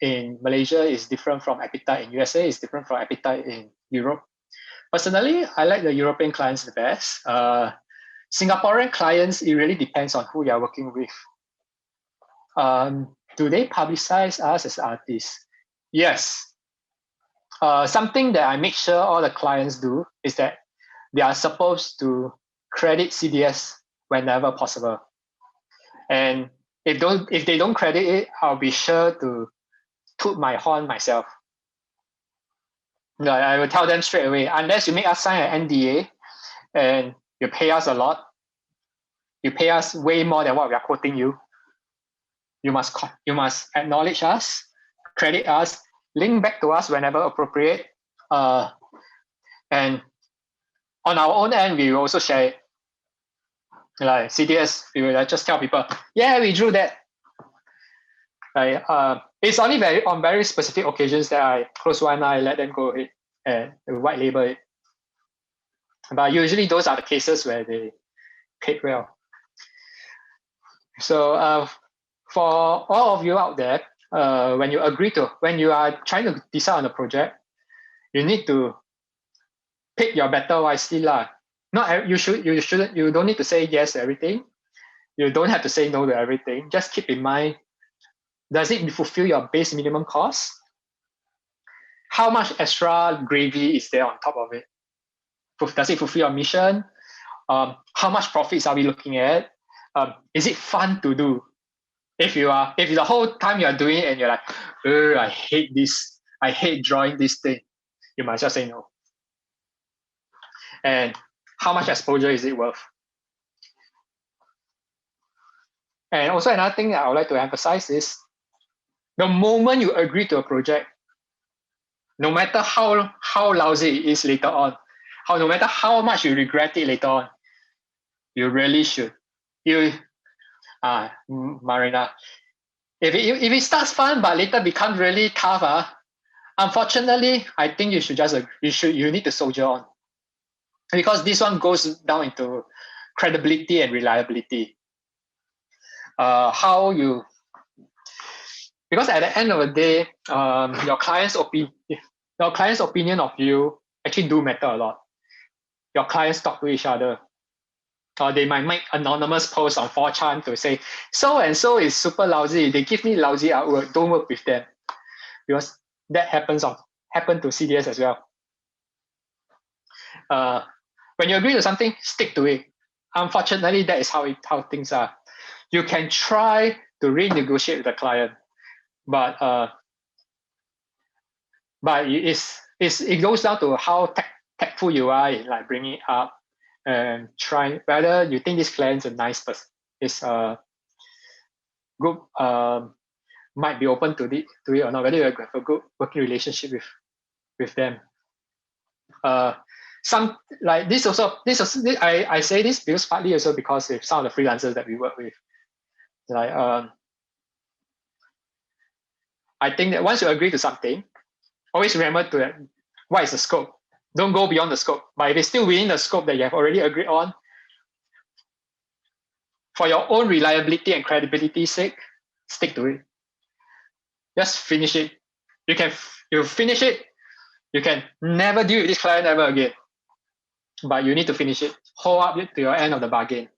in Malaysia is different from appetite in USA, is different from appetite in Europe. Personally, I like the European clients the best. Singaporean clients, it really depends on who you're working with. Do they publicize us as artists? Yes. Something that I make sure all the clients do is that they are supposed to credit CDS whenever possible. And if they don't credit it, I'll be sure to toot my horn myself. No, I will tell them straight away, unless you make us sign an NDA and you pay us a lot, you pay us way more than what we are quoting you. You must acknowledge us, credit us, link back to us whenever appropriate. And on our own end, we will also share it. Like CDS, we will just tell people, yeah, we drew that. Like, it's only on very specific occasions that I close one eye, let them go ahead and white label it. But usually those are the cases where they paid well. So for all of you out there, when you are trying to decide on a project, you need to pick your battle wisely lah. You don't need to say yes to everything. You don't have to say no to everything. Just keep in mind, does it fulfill your base minimum cost? How much extra gravy is there on top of it? Does it fulfill your mission? How much profits are we looking at? Is it fun to do? If the whole time you're doing it and you're like, I hate this, I hate drawing this thing, you might just say no. And how much exposure is it worth? And also another thing that I would like to emphasize is the moment you agree to a project, no matter how lousy it is later on, no matter how much you regret it later on, you really should. Marina, if it starts fun but later becomes really tough, unfortunately, I think you need to soldier on, because this one goes down into credibility and reliability. Because at the end of the day, your client's opinion of you actually do matter a lot. Your clients talk to each other. Or they might make anonymous posts on 4chan to say, so and so is super lousy. They give me lousy artwork. Don't work with them. Because that happened to CDS as well. When you agree to something, stick to it. Unfortunately, that is how things are. You can try to renegotiate with the client, but it goes down to how tactful you are in like bringing it up and trying whether you think this client's a nice person, is good, might be open to it or not, whether you have a good working relationship with them. Some like this also I say this because partly also because with some of the freelancers that we work with, like I think that once you agree to something, always remember to what is the scope. Don't go beyond the scope. But if it's still within the scope that you have already agreed on, for your own reliability and credibility's sake, stick to it. Just finish it. You finish it, you can never deal with this client ever again. But you need to finish it. Hold up to your end of the bargain.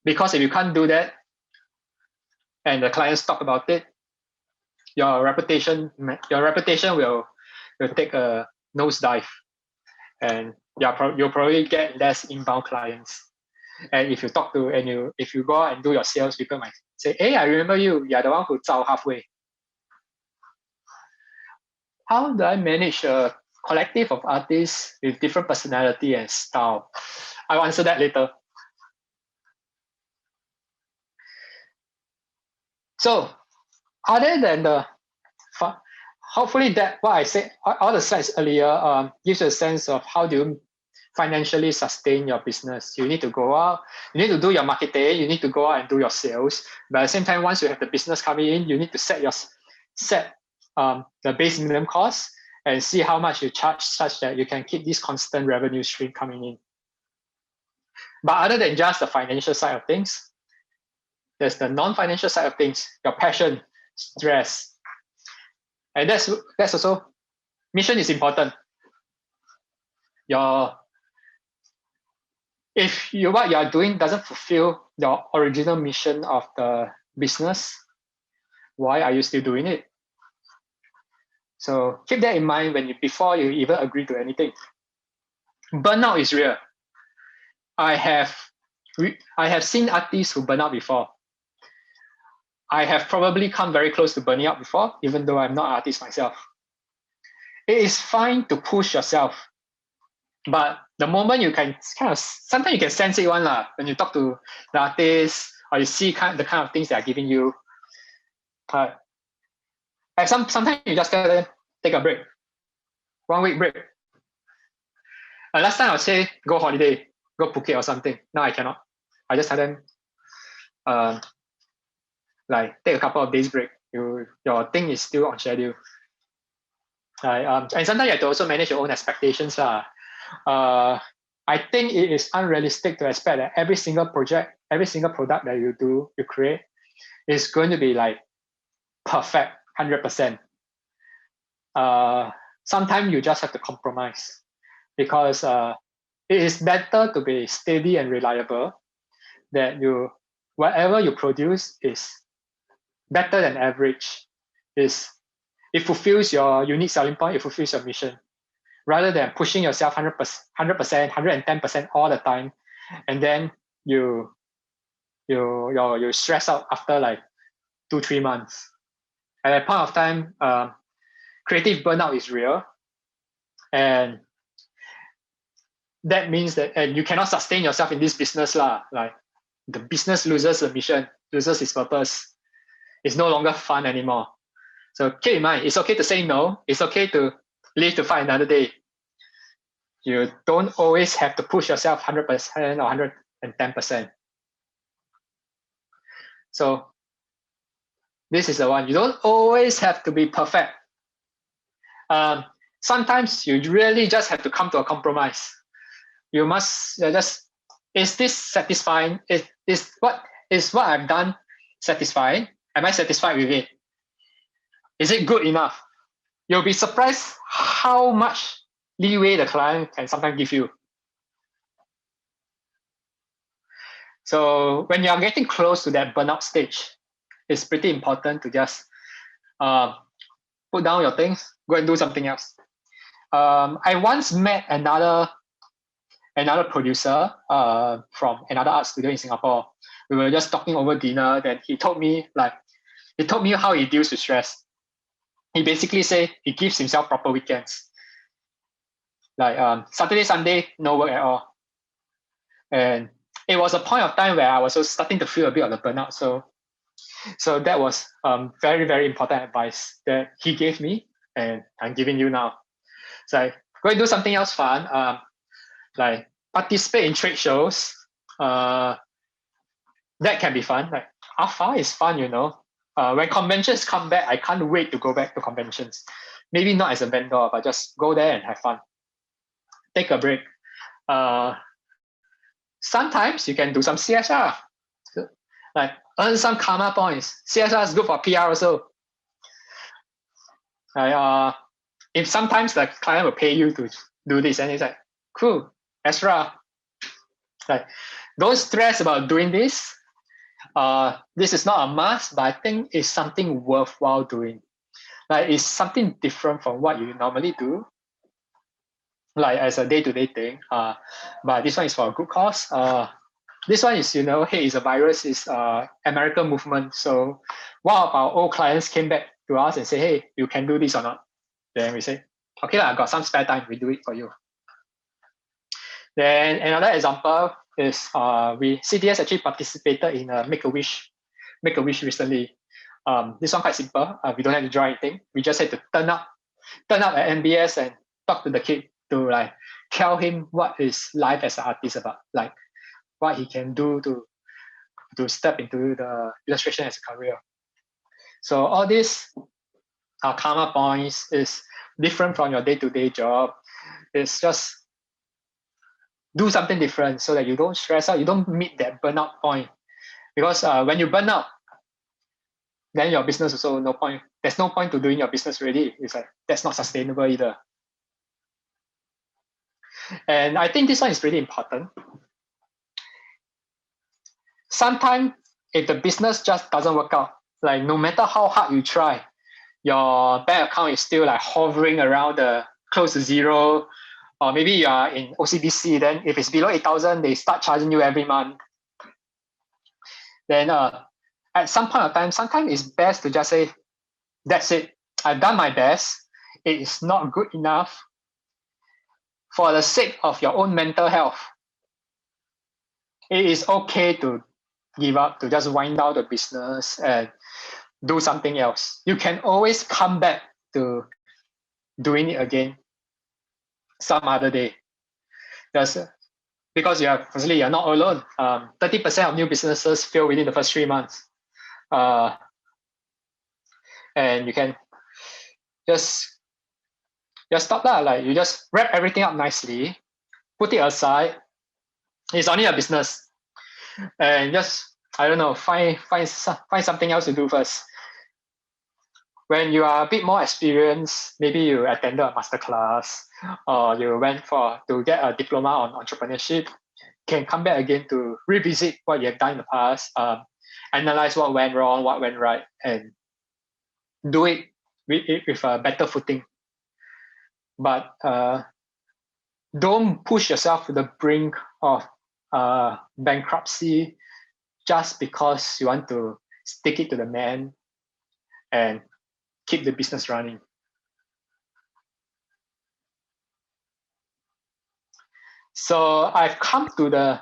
Because if you can't do that, and the clients talk about it, your reputation will take a nosedive, and you'll probably get less inbound clients. And if you if you go out and do your sales, people might say, "Hey, I remember you. You're the one who zao halfway." How do I manage a collective of artists with different personality and style? I'll answer that later. So, other than hopefully that what I said, all the slides earlier gives you a sense of how do you financially sustain your business. You need to go out, you need to do your marketing, you need to go out and do your sales. But at the same time, once you have the business coming in, you need to set the base minimum cost and see how much you charge such that you can keep this constant revenue stream coming in. But other than just the financial side of things, there's the non-financial side of things, your passion, stress. And that's also, mission is important. If what you are doing doesn't fulfill your original mission of the business, why are you still doing it? So keep that in mind before you even agree to anything. Burnout is real. I have seen artists who burn out before. I have probably come very close to burning out before, even though I'm not an artist myself. It is fine to push yourself, but the moment you can sometimes you can sense it when you talk to the artist or you see the kind of things they are giving you. But sometimes you just gotta take a break, 1 week break. Last time I would say go holiday, go Phuket or something. Now I cannot. I just tell them, like take a couple of days break. Your thing is still on schedule. And sometimes you have to also manage your own expectations. I think it is unrealistic to expect that every single project, every single product that you create is going to be like perfect, 100%. Sometimes you just have to compromise because it is better to be steady and reliable, that whatever you produce is better than average. It fulfills your unique selling point, it fulfills your mission, rather than pushing yourself 100%, 110% all the time, and then you stress out after like 2-3 months. At that point of time, creative burnout is real, and that means that you cannot sustain yourself in this business like the business loses the mission, loses its purpose. It's no longer fun anymore. So keep in mind, it's okay to say no. It's okay to live to fight another day. You don't always have to push yourself 100% or 110%. So this is the one. You don't always have to be perfect. Sometimes you really just have to come to a compromise. You must is this satisfying? Is what I've done satisfying? Am I satisfied with it? Is it good enough? You'll be surprised how much leeway the client can sometimes give you. So when you are getting close to that burnout stage, it's pretty important to just put down your things, go and do something else. I once met another producer from another art studio in Singapore. We were just talking over dinner. Then he told me how he deals with stress. He basically say he gives himself proper weekends. Like Saturday, Sunday, no work at all. And it was a point of time where I was also starting to feel a bit of the burnout. So that was very, very important advice that he gave me, and I'm giving you now. So go and do something else fun. Like participate in trade shows. That can be fun. Like AFA is fun, when conventions come back, I can't wait to go back to conventions. Maybe not as a vendor, but just go there and have fun. Take a break. Sometimes you can do some CSR, like earn some karma points. CSR is good for PR also. Like, if sometimes the client will pay you to do this, and it's like, cool, extra. Like, don't stress about doing this. This is not a must, but I think it's something worthwhile doing. Like, it's something different from what you normally do, like as a day-to-day thing. But this one is for a good cause. This one is, hey, it's a virus, it's American movement. So one of our old clients came back to us and say, hey, you can do this or not? Then we say, okay, I got some spare time, we do it for you. Then another example is CDS actually participated in a Make-A-Wish recently. This one quite simple. We don't have to draw anything. We just had to turn up at MBS and talk to the kid to like tell him what is life as an artist about, like what he can do to step into the illustration as a career. So all these karma points is different from your day-to-day job. It's just do something different so that you don't stress out, you don't meet that burnout point. Because when you burn out, then your business also no point. There's no point to doing your business really. It's like that's not sustainable either. And I think this one is really important. Sometimes if the business just doesn't work out, like no matter how hard you try, your bank account is still like hovering around the close to zero, or maybe you are in OCBC, then if it's below 8,000, they start charging you every month. Then at some point of time, sometimes it's best to just say, that's it. I've done my best. It is not good enough. For the sake of your own mental health, it is okay to give up, to just wind down the business and do something else. You can always come back to doing it again some other day. Because firstly, you're not alone. 30% of new businesses fail within the first 3 months. And you can just stop that. Like you just wrap everything up nicely, put it aside. It's only a business. And just, I don't know, find something else to do first. When you are a bit more experienced, maybe you attended a masterclass or you went to get a diploma on entrepreneurship, can come back again to revisit what you have done in the past, analyze what went wrong, what went right, and do it with a better footing. But don't push yourself to the brink of bankruptcy just because you want to stick it to the man and keep the business running. So I've come to the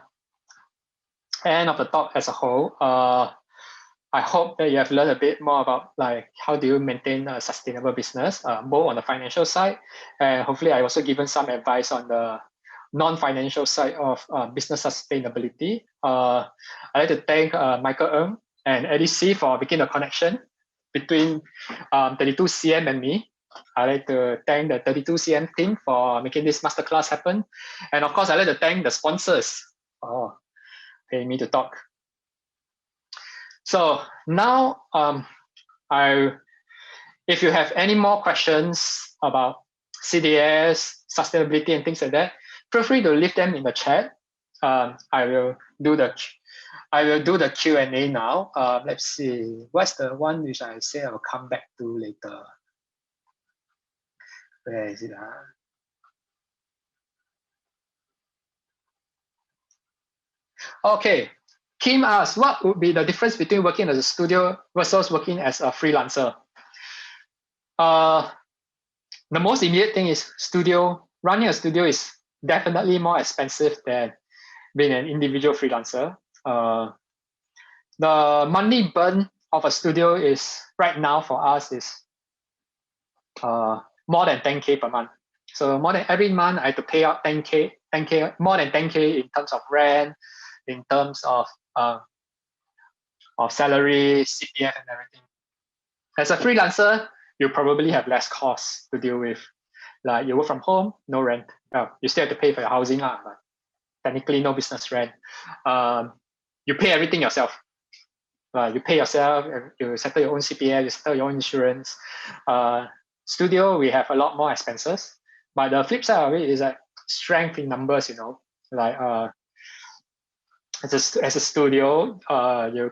end of the talk as a whole. I hope that you have learned a bit more about like how do you maintain a sustainable business, both on the financial side, and hopefully I also given some advice on the non-financial side of business sustainability. I'd like to thank Michael Ng and Eddie C for making the connection between 32CM and me. I'd like to thank the 32CM team for making this masterclass happen. And of course, I'd like to thank the sponsors for paying me to talk. So now, if you have any more questions about CDS, sustainability and things like that, feel free to leave them in the chat. I will do I will do the Q&A now. Let's see. What's the one which I say I will come back to later? Where is it? Okay. Kim asks, what would be the difference between working as a studio versus working as a freelancer? The most immediate thing is running a studio is definitely more expensive than being an individual freelancer. The monthly burn of a studio is right now for us is more than 10K per month. So more than every month I have to pay out 10K, more than 10K in terms of rent, in terms of salary, CPF and everything. As a freelancer, you probably have less costs to deal with. Like you work from home, no rent. You still have to pay for your housing, but technically no business rent. You pay everything yourself. You pay yourself, you settle your own CPF, you settle your own insurance. Studio, we have a lot more expenses. But the flip side of it is like strength in numbers, like as a studio, you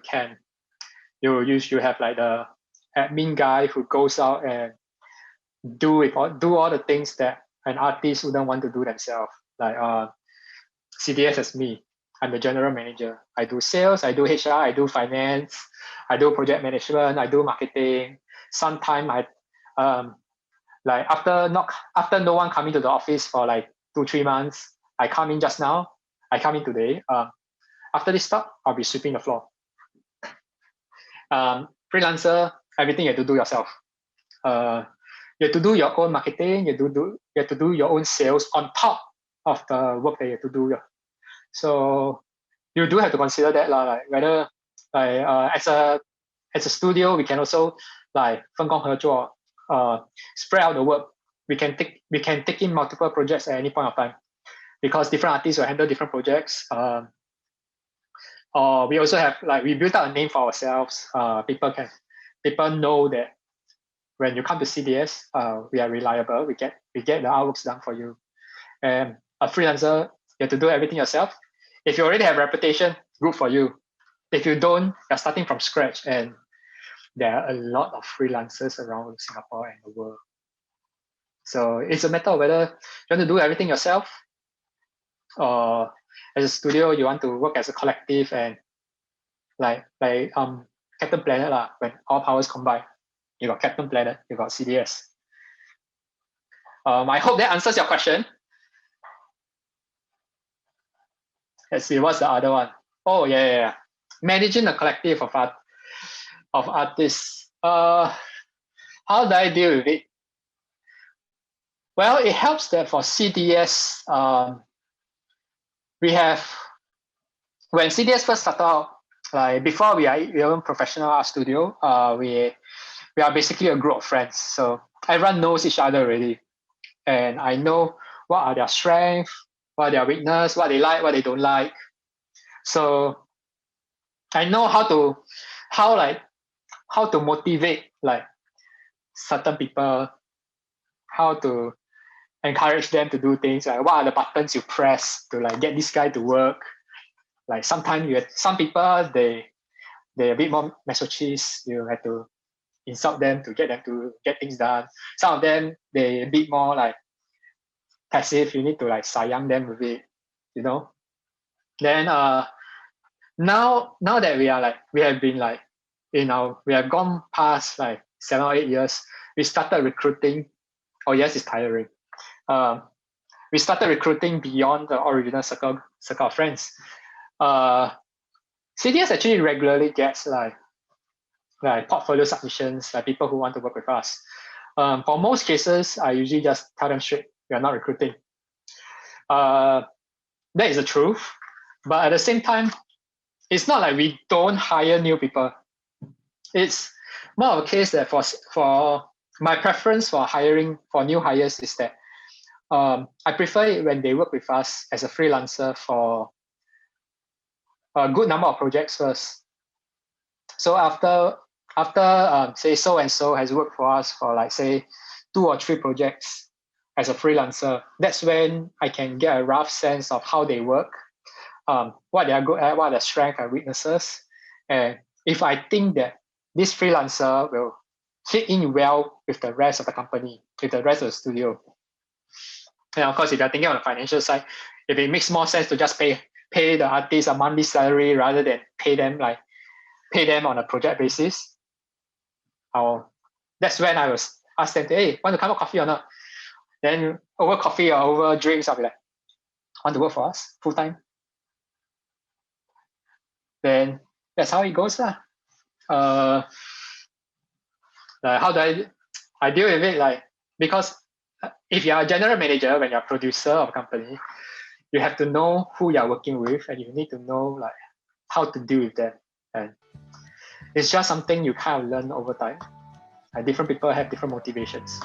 have like the admin guy who goes out and do all the things that an artist wouldn't want to do themselves. Like CDS is me. I'm the general manager. I do sales, I do HR, I do finance, I do project management, I do marketing. Sometimes like after no one coming to the office for like 2-3 months, I come in just now. I come in today. After this stop, I'll be sweeping the floor. Freelancer, everything you have to do yourself. You have to do your own marketing. You have to do your own sales on top of the work that you have to do. So you do have to consider that, like whether as a studio, we can also like 分工合作, spread out the work. We can take in multiple projects at any point of time because different artists will handle different projects. Or we also have we built out a name for ourselves. People know that when you come to CDS, we are reliable. We get the artworks done for you. And a freelancer, you have to do everything yourself. If you already have reputation, good for you. If you don't, you're starting from scratch. And there are a lot of freelancers around Singapore and the world. So it's a matter of whether you want to do everything yourself, or as a studio, you want to work as a collective and like Captain Planet, when all powers combine. You got Captain Planet, you got CDS. I hope that answers your question. Let's see, what's the other one? Oh, yeah. Managing a collective of artists. How do I deal with it? Well, it helps that for CDS, when CDS first started out, like before we are even professional art studio, we are basically a group of friends. So everyone knows each other already. And I know what are their strengths, what are their weakness, what they like, what they don't like. So I know how to motivate like certain people, how to encourage them to do things. Like what are the buttons you press to like get this guy to work? Like sometimes some people they're a bit more masochist. You have to insult them to get things done. Some of them they a bit more like passive. You need to like sayang them with it, Then now that we have gone past like 7 or 8 years, we started recruiting. Oh yes, it's tiring. We started recruiting beyond the original circle of friends. CDS actually regularly gets like portfolio submissions, like people who want to work with us. For most cases, I usually just tell them straight, we are not recruiting. That is the truth. But at the same time, it's not like we don't hire new people. It's more of a case that for my preference for hiring for new hires is that I prefer it when they work with us as a freelancer for a good number of projects first. So after say so and so has worked for us for like say 2 or 3 projects as a freelancer, that's when I can get a rough sense of how they work, what they are good at, what are their strengths and weaknesses. And if I think that this freelancer will fit in well with the rest of the company, with the rest of the studio. And of course, if you're thinking on the financial side, if it makes more sense to just pay the artist a monthly salary rather than pay them on a project basis, that's when I was asked them, hey, want to come up coffee or not? Then over coffee or over drinks, I'll be like, want to work for us full time? Then that's how it goes lah. Like how do I deal with it? Like, because if you're a general manager, when you're a producer of a company, you have to know who you're working with, and you need to know like how to deal with them. And it's just something you kind of learn over time. And different people have different motivations.